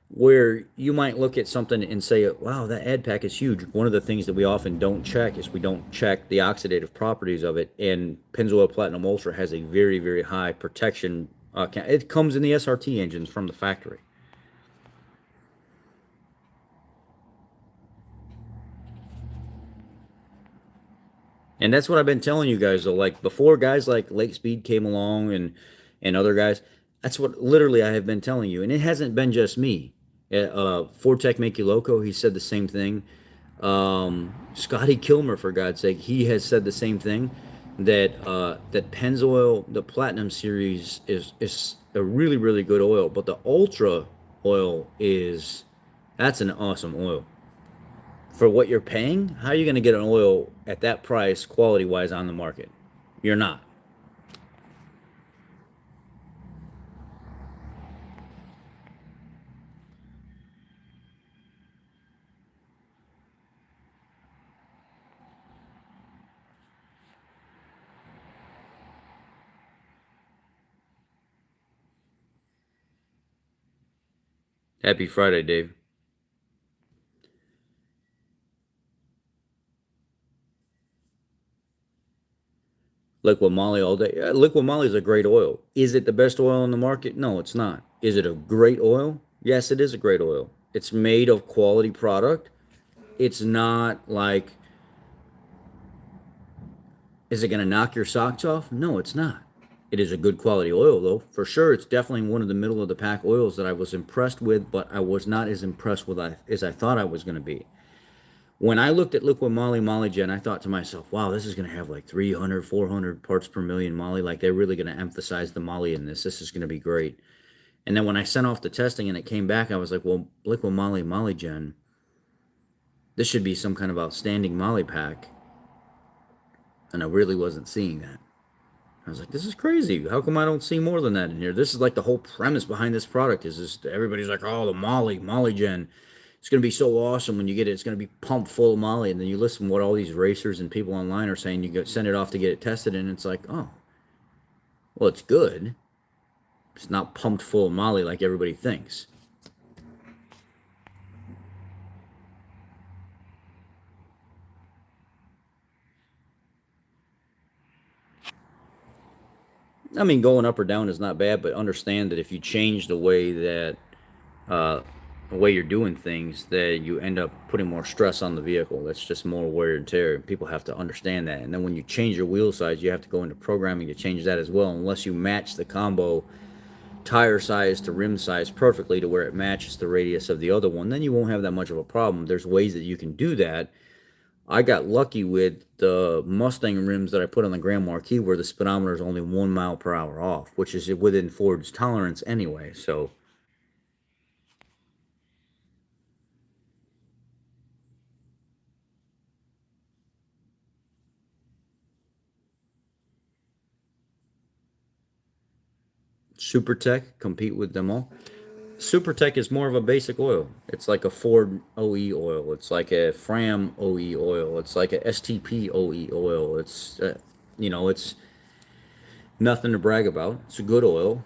Speaker 2: where you might look at something and say, wow, that ad pack is huge. One of the things that we often don't check is we don't check the oxidative properties of it. And Pennzoil Platinum Ultra has a very, very high protection. It comes in the SRT engines from the factory. And that's what I've been telling you guys though. Like before guys like Lake Speed came along and other guys, that's what literally I have been telling you. And it hasn't been just me. Fortec Make You Loco, he said the same thing. Scotty Kilmer, for God's sake, he has said the same thing. That Pennzoil, the Platinum series, is a really really good oil, but the Ultra oil is that's an awesome oil for what you're paying. How are you going to get an oil at that price, quality wise, on the market? You're not. Happy Friday, Dave. Liquid Moly all day. Yeah, Liquid Moly is a great oil. Is it the best oil on the market? No, it's not. Is it a great oil? Yes, it is a great oil. It's made of quality product. It's not like, is it going to knock your socks off? No, it's not. It is a good quality oil, though. For sure, it's definitely one of the middle of the pack oils that I was impressed with, but I was not as impressed with as I thought I was going to be. When I looked at Liquid Moly Molygen, I thought to myself, wow, this is going to have like 300, 400 parts per million moly. Like they're really going to emphasize the moly in this. This is going to be great. And then when I sent off the testing and it came back, I was like, well, Liquid Moly Molygen, this should be some kind of outstanding moly pack. And I really wasn't seeing that. I was like, this is crazy. How come I don't see more than that in here? This is like the whole premise behind this product is this, everybody's like, oh, the Molygen. It's going to be so awesome when you get it. It's going to be pumped full of moly. And then you listen to what all these racers and people online are saying. You go send it off to get it tested, and it's like, oh, well, it's good. It's not pumped full of moly like everybody thinks. I mean, going up or down is not bad, but understand that if you change uh, the way you're doing things, that you end up putting more stress on the vehicle. That's just more wear and tear. People have to understand that. And then when you change your wheel size, you have to go into programming to change that as well. Unless you match the combo tire size to rim size perfectly to where it matches the radius of the other one, then you won't have that much of a problem. There's ways that you can do that. I got lucky with the Mustang rims that I put on the Grand Marquis where the speedometer is only 1 mile per hour off, which is within Ford's tolerance anyway. So, SuperTech compete with them all. SuperTech is more of a basic oil. It's like a Ford OE oil. It's like a Fram OE oil. It's like a STP OE oil. It's nothing to brag about. It's a good oil.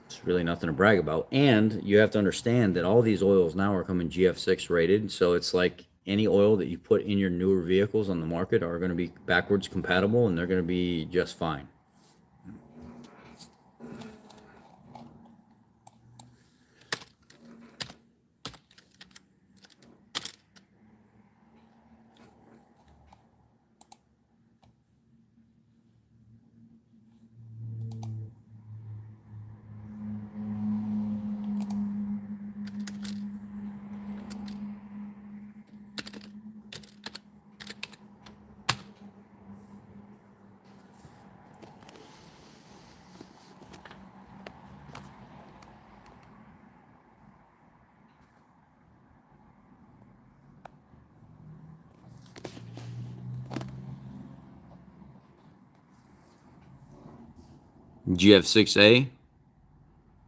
Speaker 2: It's really nothing to brag about. And you have to understand that all these oils now are coming GF6 rated. So it's like any oil that you put in your newer vehicles on the market are going to be backwards compatible and they're going to be just fine. GF6A,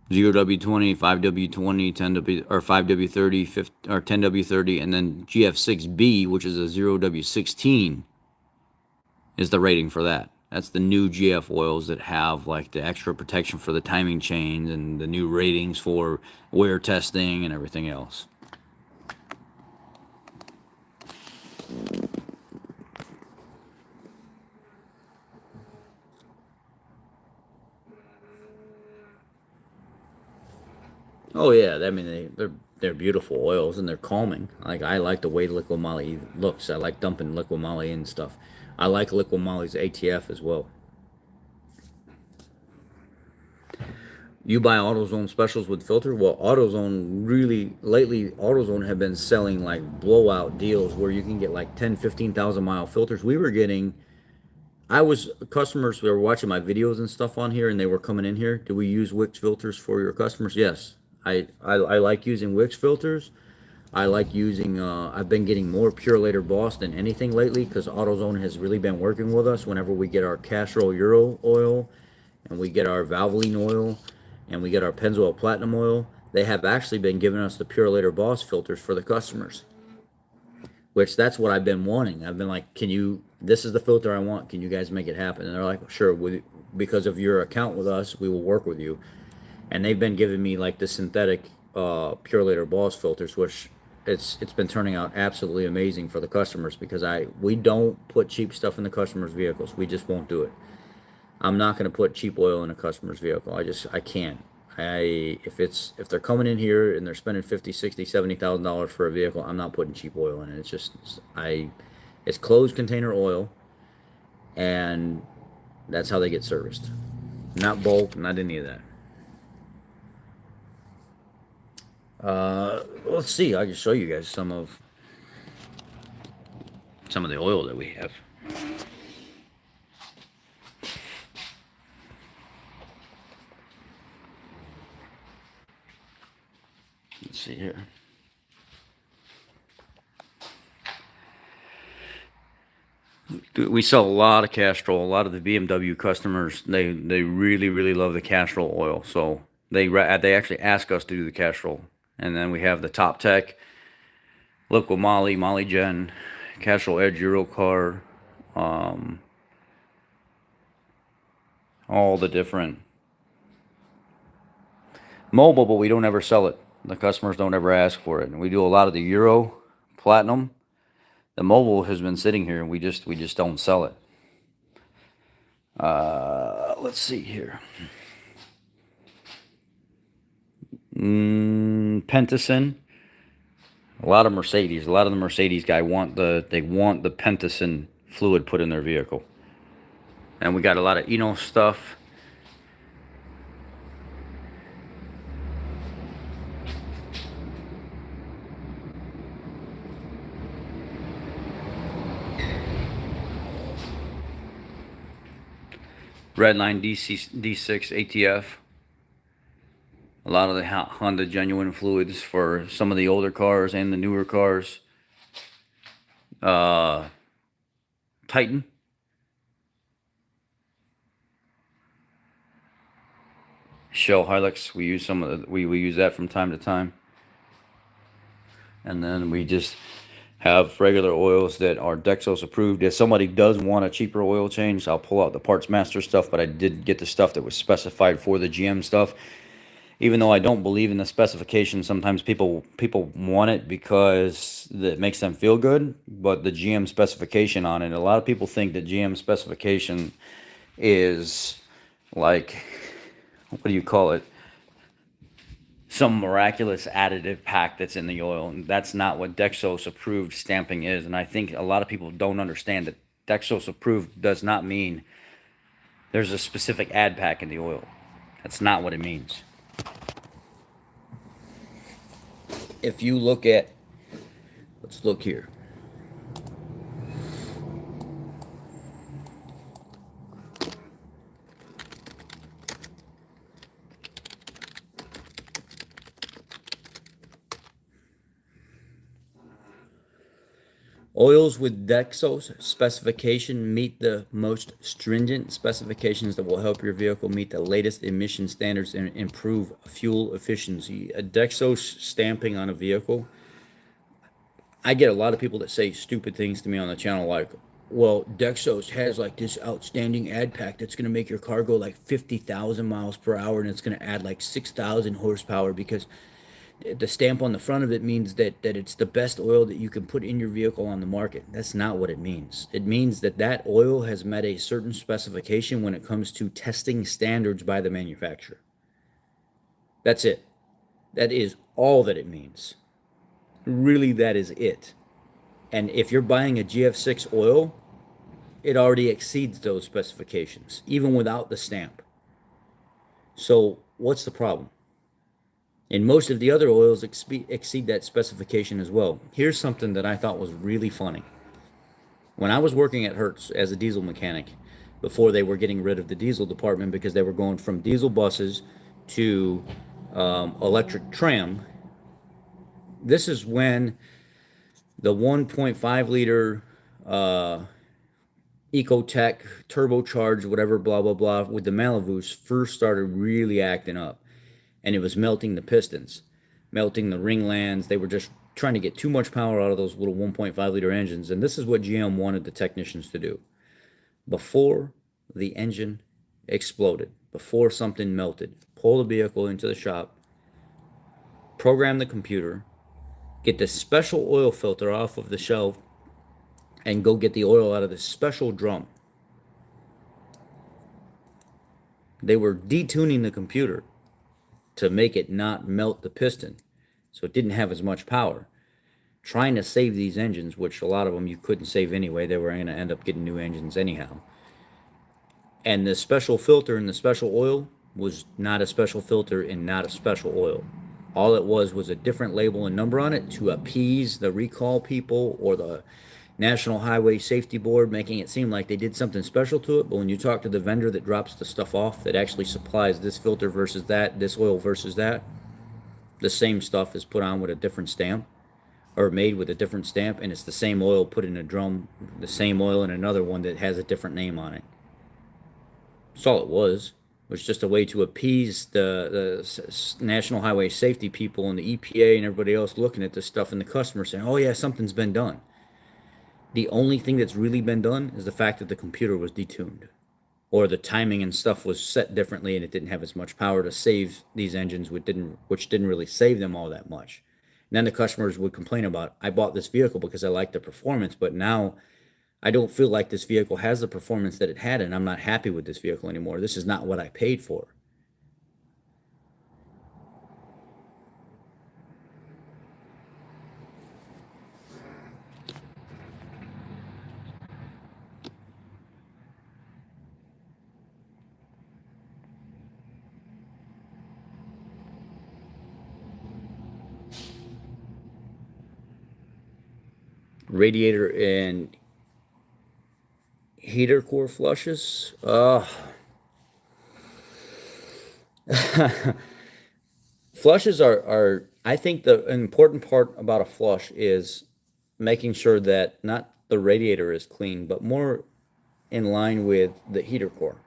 Speaker 2: 0W20, 5W20, 10W or 5W30, 50, or 10W30, and then GF6B, which is a 0W16, is the rating for that. That's the new GF oils that have like the extra protection for the timing chains and the new ratings for wear testing and everything else. Oh yeah, I mean they're beautiful oils and they're calming. Like I like the way liquid moly looks. I like dumping liquid moly and stuff. I like Liqui Moly's ATF as well. You buy AutoZone specials with filter? Well, AutoZone really, lately, AutoZone have been selling like blowout deals where you can get like 10, 15,000 mile filters. We were getting, customers that were watching my videos and stuff on here and they were coming in here. Do we use Wix filters for your customers? Yes. I like using Wix filters. I like using, I've been getting more Purolator Boss than anything lately because AutoZone has really been working with us whenever we get our Castrol Euro oil and we get our Valvoline oil and we get our Pennzoil Platinum oil. They have actually been giving us the Purolator Boss filters for the customers, which that's what I've been wanting. I've been like, can you, this is the filter I want. Can you guys make it happen? And they're like, sure, because of your account with us, we will work with you. And they've been giving me like the synthetic Purolator Boss filters, which it's been turning out absolutely amazing for the customers because we don't put cheap stuff in the customers' vehicles. We just won't do it. I'm not going to put cheap oil in a customer's vehicle. I can't. If they're coming in here and they're spending 50, 60, 70,000 dollars for a vehicle, I'm not putting cheap oil in it. It's closed container oil, and that's how they get serviced. Not bulk, not any of that. Let's see. I can show you guys some of the oil that we have. Let's see here. We sell a lot of Castrol. A lot of the BMW customers, they really, really love the Castrol oil. So they actually ask us to do the Castrol. And then we have the Top Tech, Liqui Moly, Molygen, Castrol Edge Eurocar, all the different mobile, but we don't ever sell it. The customers don't ever ask for it. And we do a lot of the Euro Platinum. The mobile has been sitting here, and we just don't sell it. Let's see here. Pentacin. A lot of the Mercedes guy want the Pentacin fluid put in their vehicle. And we got a lot of Enos stuff. Redline D6 ATF. A lot of the Honda genuine fluids for some of the older cars and the newer cars. Titan. Shell Hilux. We use we use that from time to time. And then we just have regular oils that are Dexos approved. If somebody does want a cheaper oil change, I'll pull out the Parts Master stuff, but I did get the stuff that was specified for the GM stuff. Even though I don't believe in the specification, sometimes people want it because it makes them feel good, but the GM specification on it, a lot of people think that GM specification is like, what do you call it? Some miraculous additive pack that's in the oil, and that's not what Dexos approved stamping is. And I think a lot of people don't understand that Dexos approved does not mean there's a specific add pack in the oil. That's not what it means. If you look at, let's look here. Oils with Dexos specification meet the most stringent specifications that will help your vehicle meet the latest emission standards and improve fuel efficiency. A Dexos stamping on a vehicle, I get a lot of people that say stupid things to me on the channel like, well, Dexos has like this outstanding add pack that's going to make your car go like 50,000 miles per hour and it's going to add like 6,000 horsepower because the stamp on the front of it means that it's the best oil that you can put in your vehicle on the market. That's not what it means. It means that oil has met a certain specification when it comes to testing standards by the manufacturer. That's it. That is all that it means. Really, that is it. And if you're buying a GF6 oil, it already exceeds those specifications, even without the stamp. So what's the problem? And most of the other oils exceed that specification as well. Here's something that I thought was really funny. When I was working at Hertz as a diesel mechanic, before they were getting rid of the diesel department because they were going from diesel buses to electric tram, this is when the 1.5 liter Ecotec turbocharged, whatever, blah, blah, blah, with the Malivus first started really acting up. And it was melting the pistons, melting the ringlands. They were just trying to get too much power out of those little 1.5 liter engines. And this is what GM wanted the technicians to do. Before the engine exploded, before something melted, pull the vehicle into the shop, program the computer, get the special oil filter off of the shelf, and go get the oil out of this special drum. They were detuning the computer to make it not melt the piston, so it didn't have as much power. Trying to save these engines, which a lot of them you couldn't save anyway. They were going to end up getting new engines anyhow. And the special filter and the special oil was not a special filter and not a special oil. All it was a different label and number on it to appease the recall people or the National Highway Safety Board, making it seem like they did something special to it. But when you talk to the vendor that drops the stuff off, that actually supplies this filter versus that, this oil versus that, the same stuff is put on with a different stamp, or made with a different stamp, and it's the same oil put in a drum, the same oil in another one that has a different name on it. That's all it was. It was just a way to appease the National Highway Safety people and the EPA and everybody else looking at this stuff, and the customer saying, oh yeah, something's been done. The only thing that's really been done is the fact that the computer was detuned, or the timing and stuff was set differently and it didn't have as much power to save these engines, which didn't really save them all that much. And then the customers would complain about, I bought this vehicle because I like the performance, but now I don't feel like this vehicle has the performance that it had, and I'm not happy with this vehicle anymore. This is not what I paid for. Radiator and heater core flushes. Flushes are, I think the important part about a flush is making sure that not the radiator is clean, but more in line with the heater core.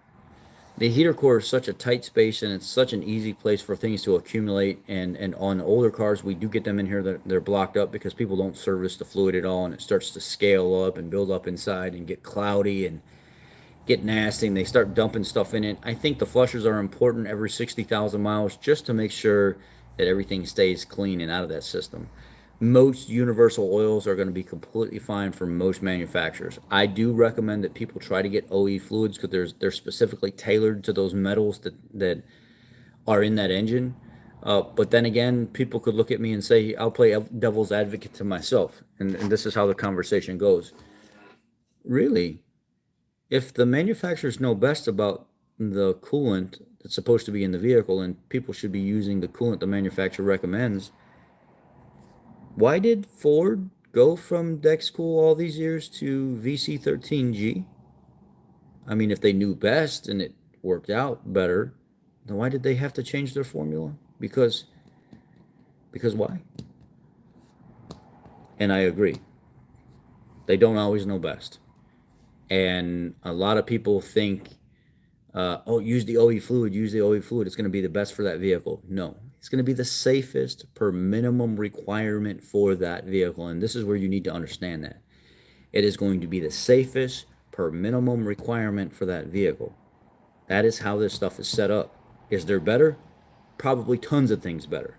Speaker 2: The heater core is such a tight space, and it's such an easy place for things to accumulate. And on older cars, we do get them in here that they're blocked up because people don't service the fluid at all, and it starts to scale up and build up inside and get cloudy and get nasty, and they start dumping stuff in it. I think the flushers are important every 60,000 miles just to make sure that everything stays clean and out of that system. Most universal oils are going to be completely fine for most manufacturers. I do recommend that people try to get OE fluids because they're specifically tailored to those metals that are in that engine. But then again, people could look at me and say, I'll play devil's advocate to myself. And this is how the conversation goes. Really? If the manufacturers know best about the coolant that's supposed to be in the vehicle, and people should be using the coolant the manufacturer recommends, why did Ford go from DexCool all these years to VC13G? I mean, if they knew best and it worked out better, then why did they have to change their formula? Because why? And I agree. They don't always know best. And a lot of people think, oh, use the OE fluid, use the OE fluid. It's going to be the best for that vehicle. No, it's going to be the safest per minimum requirement for that vehicle. And this is where you need to understand that. It is going to be the safest per minimum requirement for that vehicle. That is how this stuff is set up. Is there better? Probably tons of things better.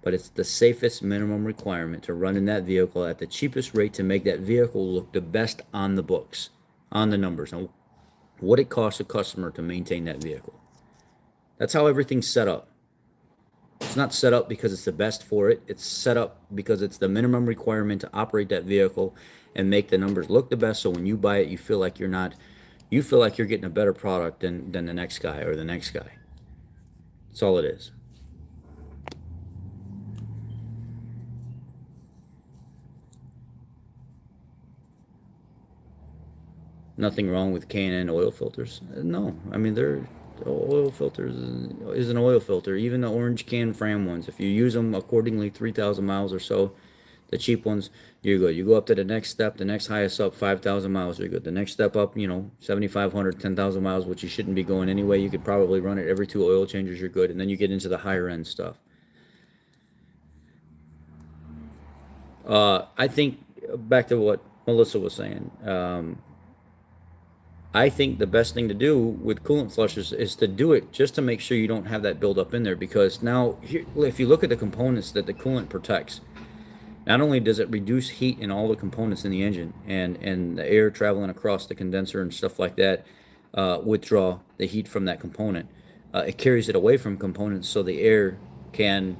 Speaker 2: But it's the safest minimum requirement to run in that vehicle at the cheapest rate to make that vehicle look the best on the books, on the numbers, and what it costs a customer to maintain that vehicle. That's how everything's set up. It's not set up because it's the best for it. It's set up because it's the minimum requirement to operate that vehicle and make the numbers look the best. So when you buy it, you feel like you feel like you're getting a better product than the next guy or the next guy. That's all it is. Nothing wrong with K&N oil filters. No, I mean they're oil filters is an oil filter. Even the orange can Fram ones, if you use them accordingly, 3,000 miles or so, the cheap ones, you're good. You go up to the next step, the next highest up, 5,000 miles, you're good. The next step up, 7,500, 10,000 miles, which you shouldn't be going anyway. You could probably run it every 2 oil changes, you're good. And then you get into the higher end stuff. I think back to what Melissa was saying. I think the best thing to do with coolant flushes is to do it just to make sure you don't have that buildup in there. Because now, here, if you look at the components that the coolant protects, not only does it reduce heat in all the components in the engine and the air traveling across the condenser and stuff like that, withdraw the heat from that component, it carries it away from components so the air can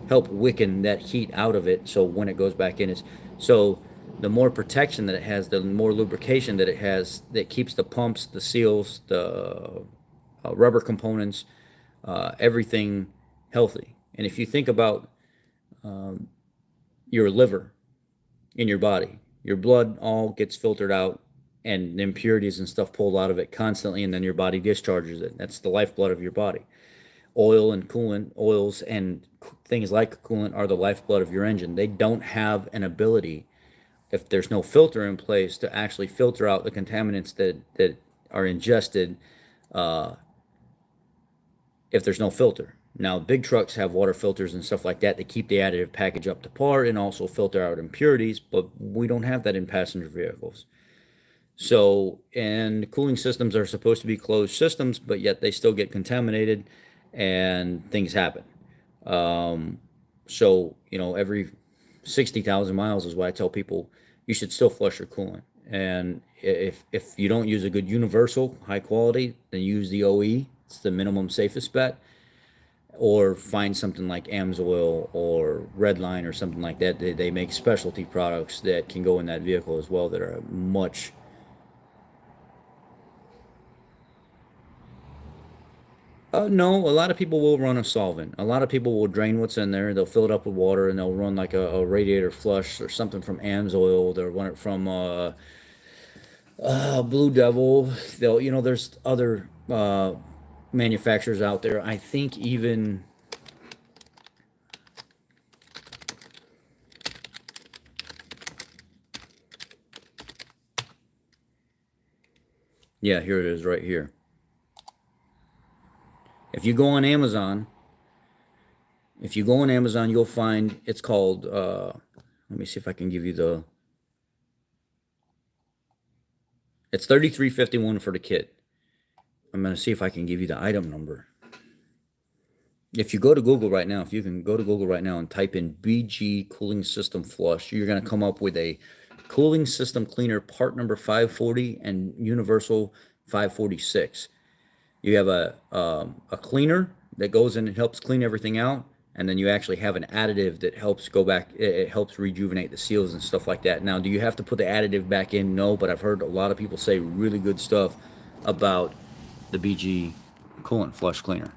Speaker 2: help wicken that heat out of it. So when it goes back in, so the more protection that it has, the more lubrication that it has, that keeps the pumps, the seals, the rubber components, everything healthy. And if you think about your liver in your body, your blood all gets filtered out and the impurities and stuff pulled out of it constantly, and then your body discharges it. That's the lifeblood of your body. Oil and coolant, oils and things like coolant are the lifeblood of your engine. They don't have an ability, if there's no filter in place, to actually filter out the contaminants that are ingested if there's no filter. Now, big trucks have water filters and stuff like that to keep the additive package up to par and also filter out impurities, but we don't have that in passenger vehicles. So, and cooling systems are supposed to be closed systems, but yet they still get contaminated and things happen. So, every 60,000 miles is why I tell people you should still flush your coolant. And if you don't use a good universal high quality, then use the OE. It's the minimum safest bet. Or find something like AMSOIL or Redline or something like that. They make specialty products that can go in that vehicle as well that are much. No, a lot of people will run a solvent. A lot of people will drain what's in there. They'll fill it up with water and they'll run like a radiator flush or something from AMSOIL. They'll run it from Blue Devil. There's other manufacturers out there. I think even yeah, here it is right here. If you go on Amazon, you'll find it's called, let me see if I can give you it's $33.51 for the kit. I'm going to see if I can give you the item number. If you go to Google right now, if you can go to Google right now and type in BG cooling system flush, you're going to come up with a cooling system cleaner part number 540 and universal 546. You have a cleaner that goes in and helps clean everything out, and then you actually have an additive that helps go back. It helps rejuvenate the seals and stuff like that. Now, do you have to put the additive back in? No, but I've heard a lot of people say really good stuff about the BG coolant flush cleaner.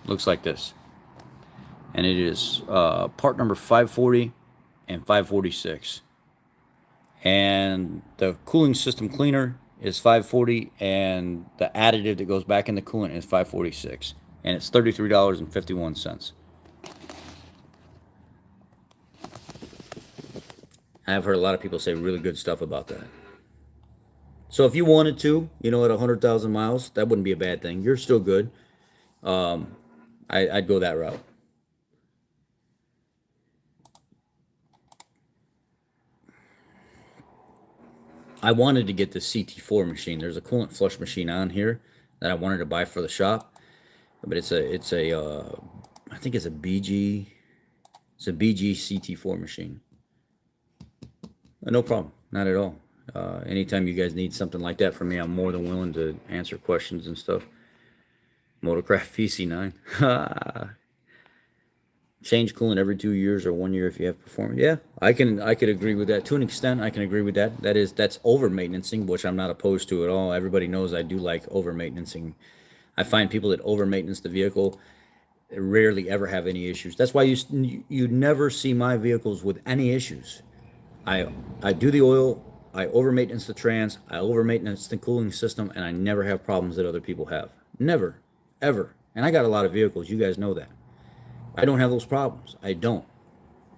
Speaker 2: Looks like this, and it is part number 540 and 546, and the cooling system cleaner is 540, and the additive that goes back in the coolant is 546, and it's $33.51. I've heard a lot of people say really good stuff about that. So if you wanted to, at 100,000 miles, that wouldn't be a bad thing. You're still good. I'd go that route. I wanted to get the CT4 machine. There's a coolant flush machine on here that I wanted to buy for the shop, but it's a I think it's a BG CT4 machine. No problem, not at all. Anytime you guys need something like that from me, I'm more than willing to answer questions and stuff. Motorcraft PC9. Change coolant every 2 years or 1 year if you have performance. Yeah, I could agree with that to an extent. I can agree with that. That's over maintenancing, which I'm not opposed to at all. Everybody knows I do like over maintenancing. I find people that over maintenance the vehicle rarely ever have any issues. That's why you never see my vehicles with any issues. I I do the oil, I over maintenance the trans, I over maintenance the cooling system, and I never have problems that other people have. Never, ever. And I got a lot of vehicles. You guys know that. I don't have those problems. I don't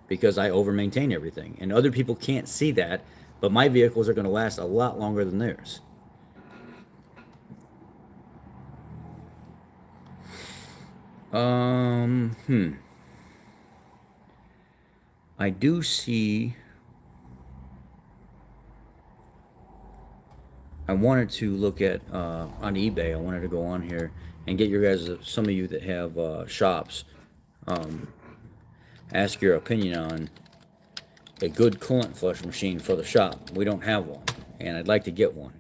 Speaker 2: because I over maintain everything, and other people can't see that. But my vehicles are going to last a lot longer than theirs. Hmm. I do see. I wanted to look at on eBay. I wanted to go on here and get your guys, some of you that have shops, ask your opinion on a good coolant flush machine for the shop. We don't have one, and I'd like to get one.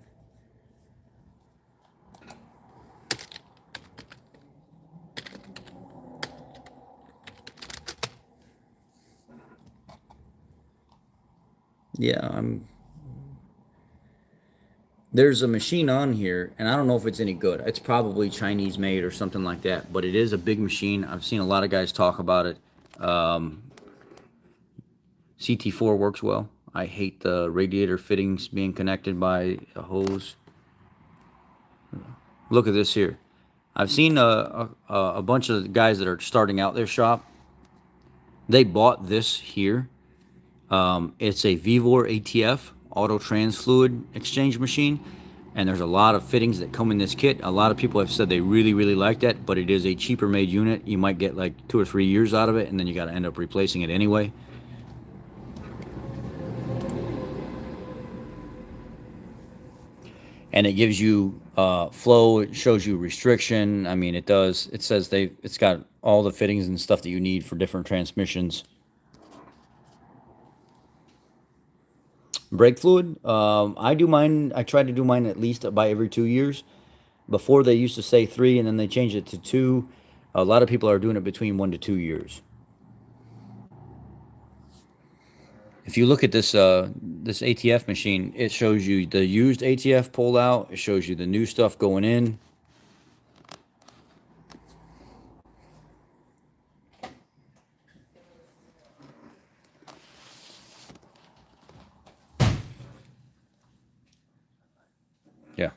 Speaker 2: Yeah, there's a machine on here, and I don't know if it's any good. It's probably Chinese made or something like that, but it is a big machine. I've seen a lot of guys talk about it. CT4 works well. I hate the radiator fittings being connected by a hose. Look at this here. I've seen a bunch of guys that are starting out their shop. They bought this here. It's a Vevor ATF auto trans fluid exchange machine, and there's a lot of fittings that come in this kit. A lot of people have said they really like that, but it is a cheaper made unit. You might get like 2 or 3 years out of it, and then you got to end up replacing it anyway. And it gives you flow. It shows you restriction. I mean, it does. It says it's got all the fittings and stuff that you need for different transmissions. Brake fluid. I do mine. I try to do mine at least by every 2 years. Before they used to say 3, and then they changed it to 2. A lot of people are doing it between 1 to 2 years. If you look at this ATF machine, it shows you the used ATF pulled out. It shows you the new stuff going in. Yeah.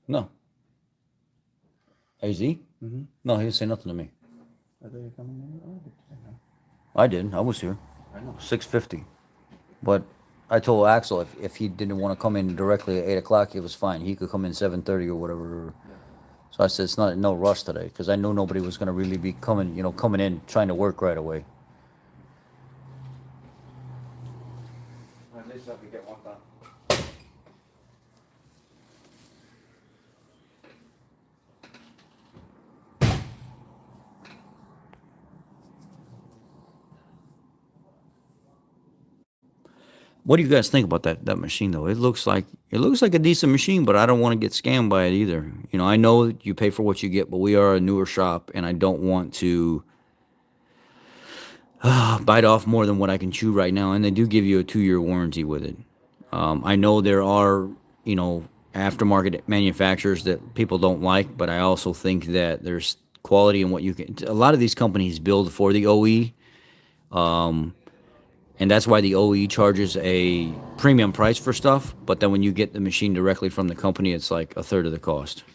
Speaker 2: No. AZ? Mm-hmm. No, he didn't say nothing to me.
Speaker 3: Are they coming in? Oh,
Speaker 1: I did. I was here.
Speaker 3: I know.
Speaker 1: 6:50. But I told Axel if he didn't want to come in directly at 8 o'clock, it was fine. He could come in 7:30 or whatever. So I said it's not no rush today because I knew nobody was gonna really be coming in trying to work right away.
Speaker 3: At least I can get one done.
Speaker 1: What do you guys think about that machine though? It looks like a decent machine, but I don't want to get scammed by it either. You know, I know that you pay for what you get, but we are a newer shop, and I don't want to bite off more than what I can chew right now. And they do give you a 2-year warranty with it. I know there are, aftermarket manufacturers that people don't like, but I also think that there's quality in what you can. A lot of these companies build for the OE, and that's why the OE charges a premium price for stuff. But then when you get the machine directly from the company, it's like a third of the cost.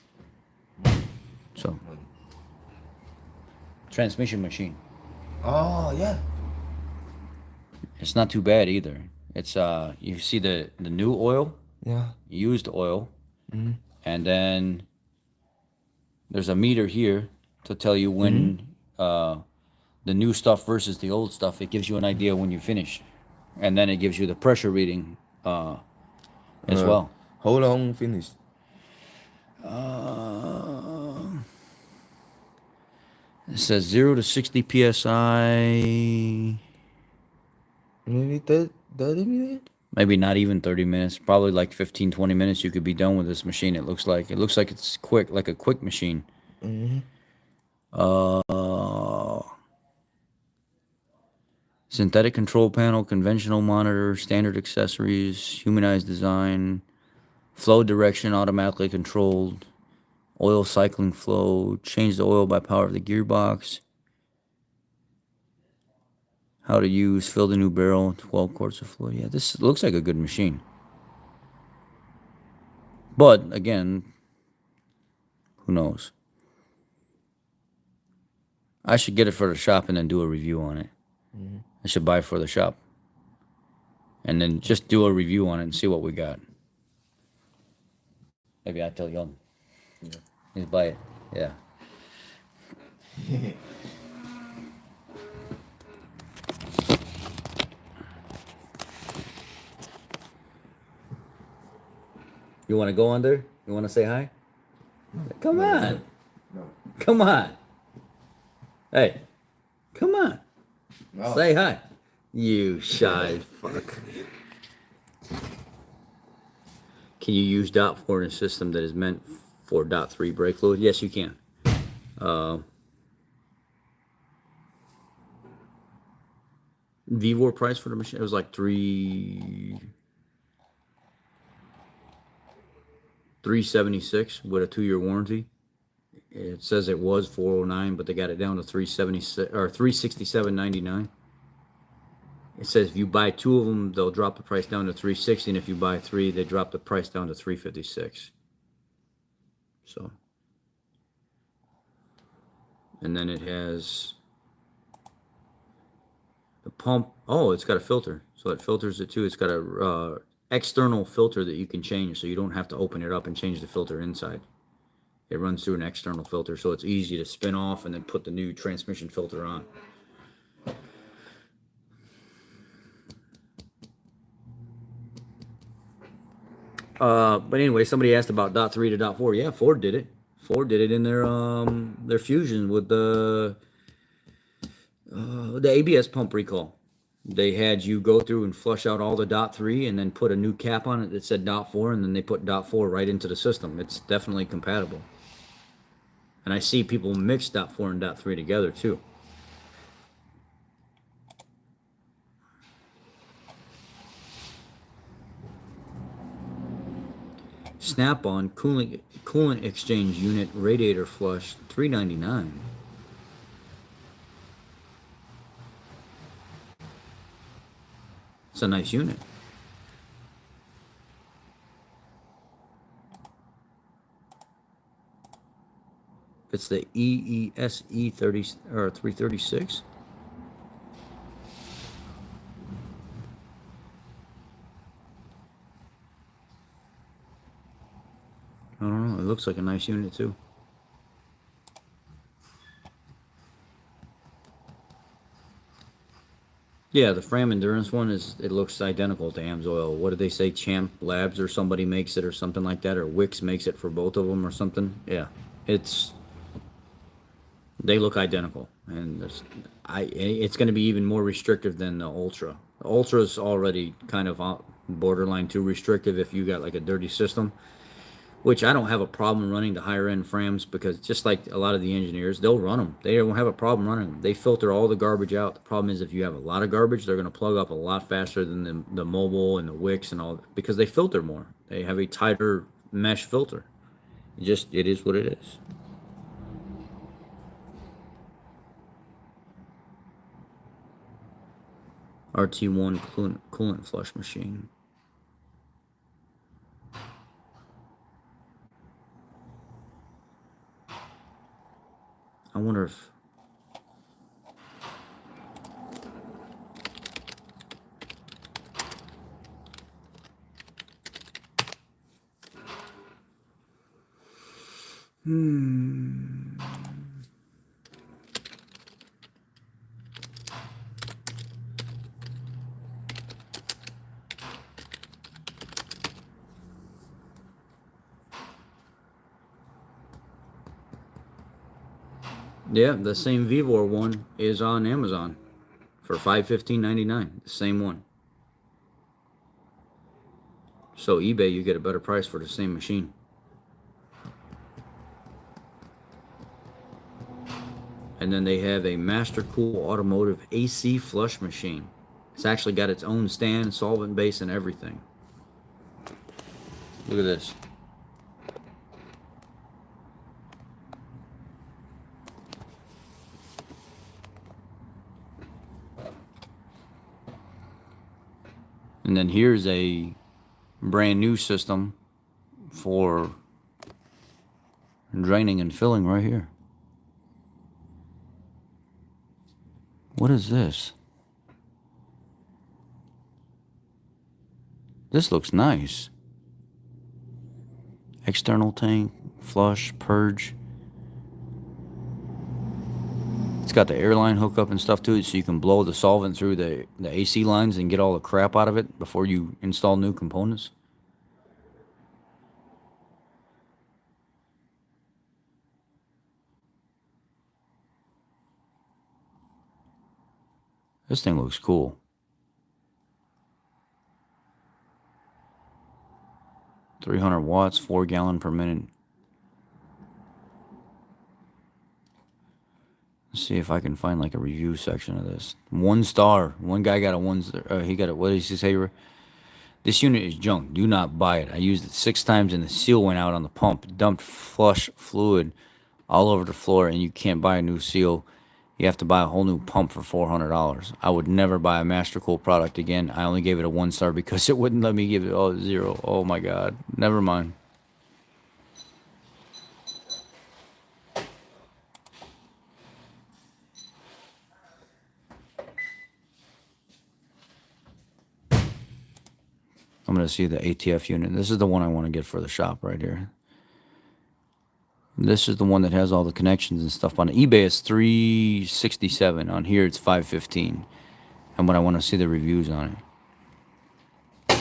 Speaker 1: So, transmission machine.
Speaker 3: Oh, yeah.
Speaker 1: It's not too bad either. It's you see the new oil,
Speaker 3: Yeah.
Speaker 1: used oil, and then there's a meter here to tell you when the new stuff versus the old stuff. It gives you an idea when you finish, and then it gives you the pressure reading as well.
Speaker 3: How long finished?
Speaker 1: It says 0 to 60 psi.
Speaker 3: Maybe 30 minutes?
Speaker 1: Maybe not even 30 minutes. Probably like 15, 20 minutes you could be done with this machine. It looks like it's quick, like a quick machine. Uh Synthetic control panel, conventional monitor, standard accessories, humanized design, flow direction automatically controlled, oil cycling flow, change the oil by power of the gearbox, how to use, fill the new barrel, 12 quarts of fluid. Yeah, this looks like a good machine. But again, who knows? I should get it for the shop and then do a review on it. I should buy it for the shop. And then just do a review on it and see what we got. Maybe I tell Young. Just buy it. Yeah. You want to go under? You want to say hi? Come on.
Speaker 3: No.
Speaker 1: Come on. Hey. Come on.
Speaker 3: No.
Speaker 1: Say hi. You shy fuck. Can you use .4 in a system that is meant for .3 brake fluid? Yes, you can. VVOR price for the machine, it was like $376 with a 2-year warranty. It says it was $409, but they got it down to $376 or $367.99. It says if you buy 2 of them, they'll drop the price down to $360, and if you buy 3, they drop the price down to $356. So, and then it has the pump. Oh, it's got a filter, so it filters it too. It's got a external filter that you can change, so you don't have to open it up and change the filter inside. It runs through an external filter, so it's easy to spin off and then put the new transmission filter on. But anyway, somebody asked about .3 to .4. Yeah, Ford did it. Ford did it in their Fusion with the ABS pump recall. They had you go through and flush out all the .3 and then put a new cap on it that said .4, and then they put .4 right into the system. It's definitely compatible. And I see people mix .4 and .3 together too. Snap-on coolant exchange unit radiator flush, $399. It's a nice unit. It's the EESE 30 or 336. I don't know. It looks like a nice unit too. Yeah, the Fram Endurance one it looks identical to AMSOIL. What did they say? Champ Labs or somebody makes it or something like that, or Wix makes it for both of them or something. Yeah, they look identical, and it's going to be even more restrictive than the Ultra. The Ultra is already kind of borderline too restrictive if you got like a dirty system. Which I don't have a problem running the higher end Frams, because just like a lot of the engineers, they'll run them. They don't have a problem running them. They filter all the garbage out. The problem is if you have a lot of garbage, they're going to plug up a lot faster than the Mobile and the Wix and all, because they filter more. They have a tighter mesh filter. It is what it is. RT1 coolant flush machine. I wonder if yeah, the same VVOR one is on Amazon for $515.99. The same one.
Speaker 2: So eBay, you get a better price for the same machine. And then they have a Master Cool Automotive AC flush machine. It's actually got its own stand, solvent base, and everything. Look at this. And then here's a brand new system for draining and filling right here. What is this? This looks nice. External tank, flush, purge. It's got the airline hookup and stuff to it, so you can blow the solvent through the AC lines and get all the crap out of it before you install new components. This thing looks cool. 300 watts, 4 gallon per minute. Let's see if I can find like a review section of this. 1 star. One guy got a 1 star. He got a, what did he say? This unit is junk. Do not buy it. I used it 6 times and the seal went out on the pump. It dumped flush fluid all over the floor, and you can't buy a new seal. You have to buy a whole new pump for $400. I would never buy a Mastercool product again. I only gave it a 1 star because it wouldn't let me give it 0. Oh my God. Never mind. I'm going to see the ATF unit. This is the one I want to get for the shop right here. This is the one that has all the connections and stuff. On eBay, it's $367. On here, it's $515. And what I want to see the reviews on it.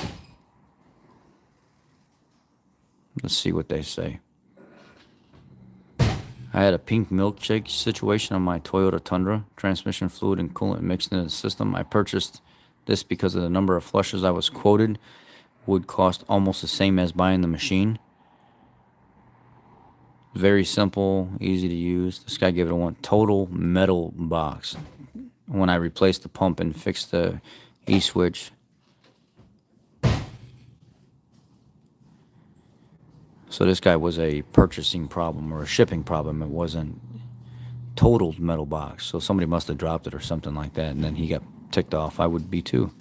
Speaker 2: Let's see what they say. I had a pink milkshake situation on my Toyota Tundra. Transmission fluid and coolant mixed in the system. I purchased this because of the number of flushes I was quoted would cost almost the same as buying the machine. Very simple, easy to use. This guy gave it a 1 total metal box. When I replaced the pump and fixed the E-switch, so this guy was a purchasing problem or a shipping problem. It wasn't totaled metal box. So somebody must have dropped it or something like that, and then he got ticked off. I would be too.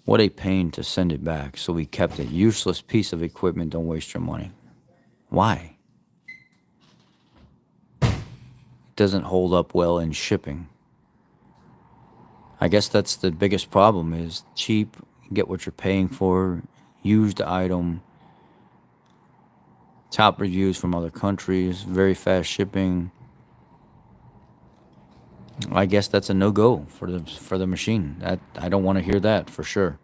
Speaker 2: What a pain to send it back. So we kept it. Useless piece of equipment. Don't waste your money. Why? It doesn't hold up well in shipping. I guess that's the biggest problem, is cheap, get what you're paying for, used item, top reviews from other countries, very fast shipping. I guess that's a no-go for the machine. That I don't want to hear that for sure.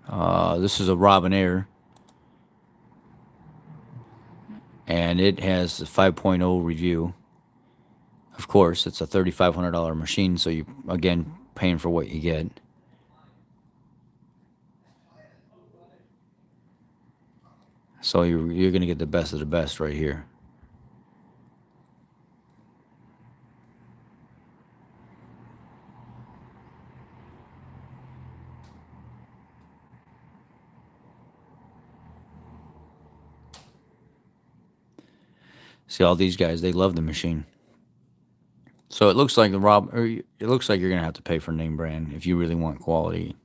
Speaker 2: This is a Robinair, and it has a 5.0 review. Of course, it's a $3,500 machine, so you, again, paying for what you get. So you're going to get the best of the best right here. See, all these guys, they love the machine. So it looks like it looks like you're going to have to pay for name brand if you really want quality.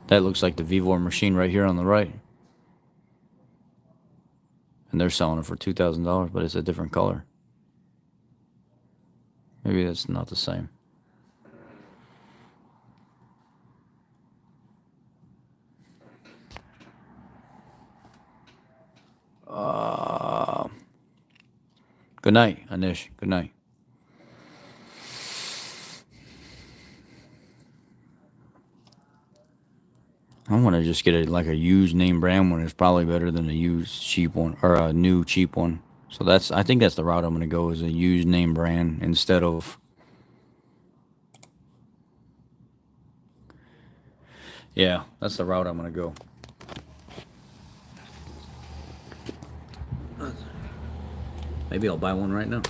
Speaker 2: That looks like the Vevor machine right here on the right. And they're selling it for $2,000, but it's a different color. Maybe that's not the same.
Speaker 1: Good night, Anish. Good night. I want to just get a used name brand one. It's probably better than a used cheap one or a new cheap one. So I think that's the route I'm going to go, is a used name brand instead of. Yeah, that's the route I'm going to go.
Speaker 2: Maybe I'll buy one right now.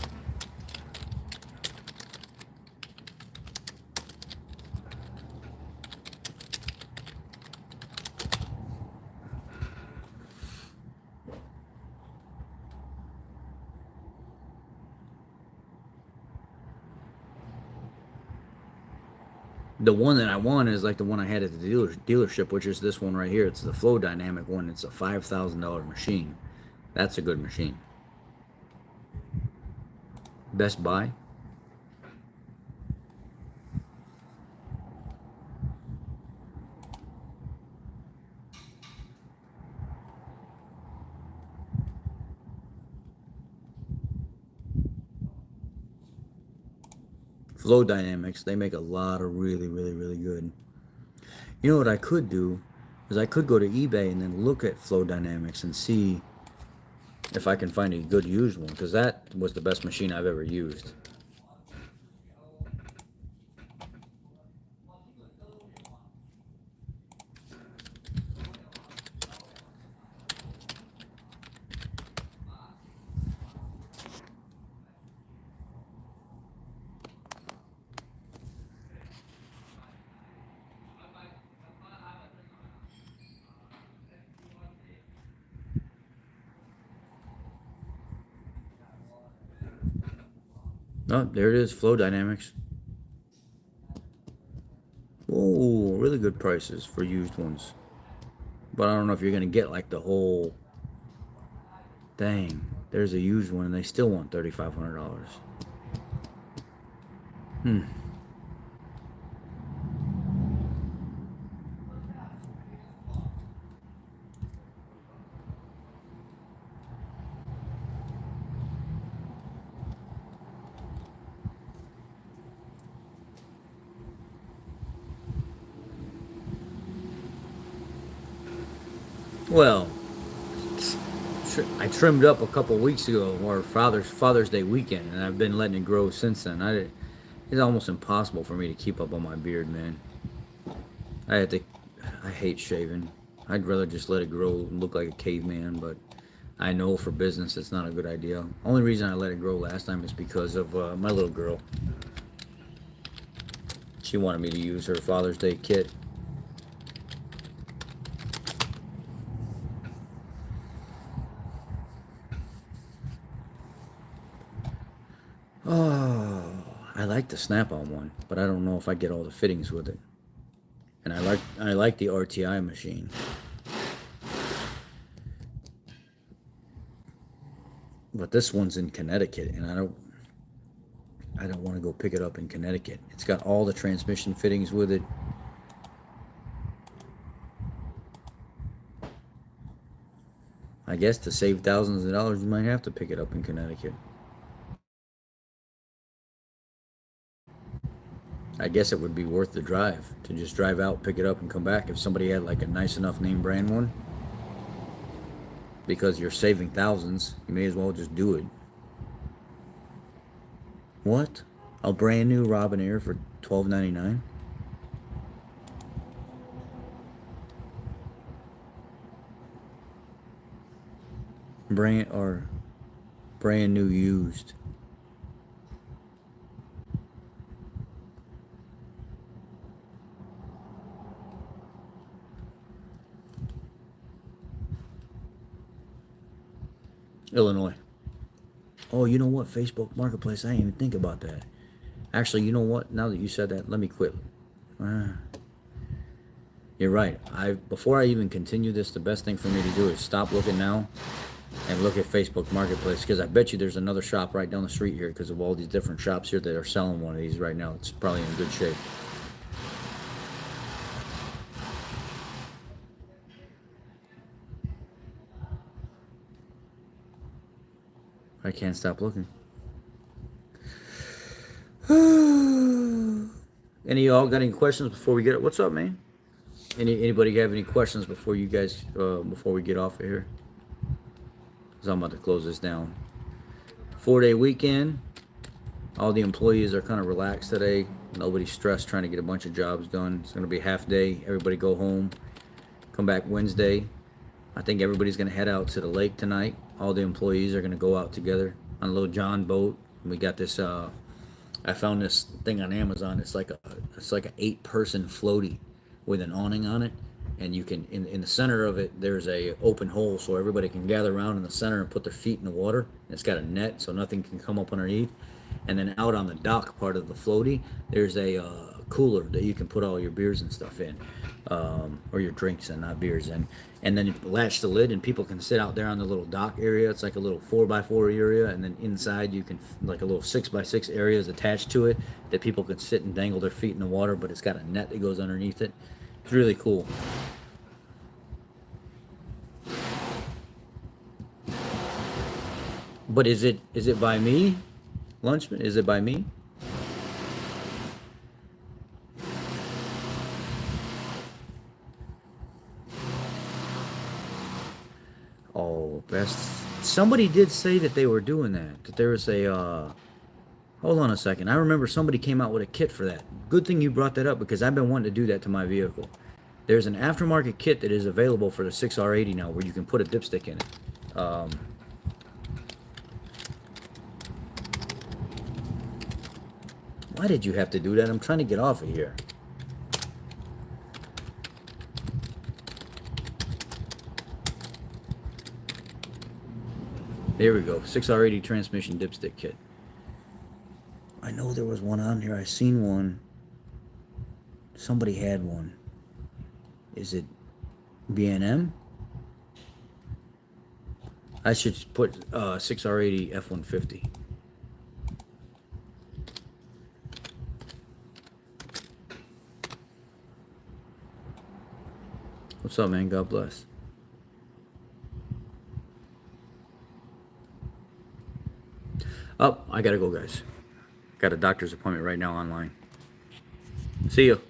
Speaker 2: The one that I want is like the one I had at the dealership, which is this one right here. It's the Flow Dynamic one. It's a $5,000 machine. That's a good machine. Best Buy. Flow Dynamics, they make a lot of really, really, really good. You know what I could do is I could go to eBay and then look at Flow Dynamics and see if I can find a good used one, because that was the best machine I've ever used. Oh, there it is, Flow Dynamics. Oh, really good prices for used ones. But I don't know if you're going to get like the whole... Dang, there's a used one and they still want $3,500. Well, I trimmed up a couple weeks ago, or Father's Day weekend, and I've been letting it grow since then. It's almost impossible for me to keep up on my beard, man. I hate shaving. I'd rather just let it grow and look like a caveman, but I know for business it's not a good idea. Only reason I let it grow last time is because of my little girl. She wanted me to use her Father's Day kit. Oh, I like the Snap-on one, but I don't know if I get all the fittings with it. And I like the RTI machine. But this one's in Connecticut, and I don't want to go pick it up in Connecticut. It's got all the transmission fittings with it. I guess to save thousands of dollars, you might have to pick it up in Connecticut. I guess it would be worth the drive to just drive out, pick it up, and come back if somebody had like a nice enough name brand one. Because you're saving thousands, you may as well just do it. What? A brand new Robin Air for $12.99? Brand new used. Illinois. Oh, you know what? Facebook Marketplace. I didn't even think about that. Actually, you know what? Now that you said that, let me quit. You're right. Before I even continue this, the best thing for me to do is stop looking now and look at Facebook Marketplace, because I bet you there's another shop right down the street here because of all these different shops here that are selling one of these right now. It's probably in good shape. I can't stop looking. Any of y'all got any questions before we get? What's up, man? Anybody have any questions before you guys before we get off of here? Cause I'm about to close this down. 4-day weekend. All the employees are kind of relaxed today. Nobody's stressed trying to get a bunch of jobs done. It's gonna be a half day. Everybody go home. Come back Wednesday. I think everybody's gonna head out to the lake tonight. All the employees are gonna go out together on a little John boat. We got this. I found this thing on Amazon. It's like an 8-person floaty with an awning on it, and you can in the center of it there's a open hole so everybody can gather around in the center and put their feet in the water. And it's got a net so nothing can come up underneath. And then out on the dock part of the floaty, there's a cooler that you can put all your beers and stuff in, or your drinks and not beers in. And then you latch the lid and people can sit out there on the little dock area. It's like a little 4x4 area, and then inside you can like a little 6x6 area is attached to it that people can sit and dangle their feet in the water, but it's got a net that goes underneath it. It's really cool. But is it by me? Lunchman, is it by me? Oh, best. Somebody did say that they were doing that. That there was a. Hold on a second. I remember somebody came out with a kit for that. Good thing you brought that up because I've been wanting to do that to my vehicle. There's an aftermarket kit that is available for the 6R80 now where you can put a dipstick in it. Why did you have to do that? I'm trying to get off of here. There we go. 6R80 transmission dipstick kit. I know there was one on here. I seen one. Somebody had one. Is it B&M? I should put 6R80 F-150. What's up, man? God bless. Oh, I gotta go, guys. Got a doctor's appointment right now online. See you.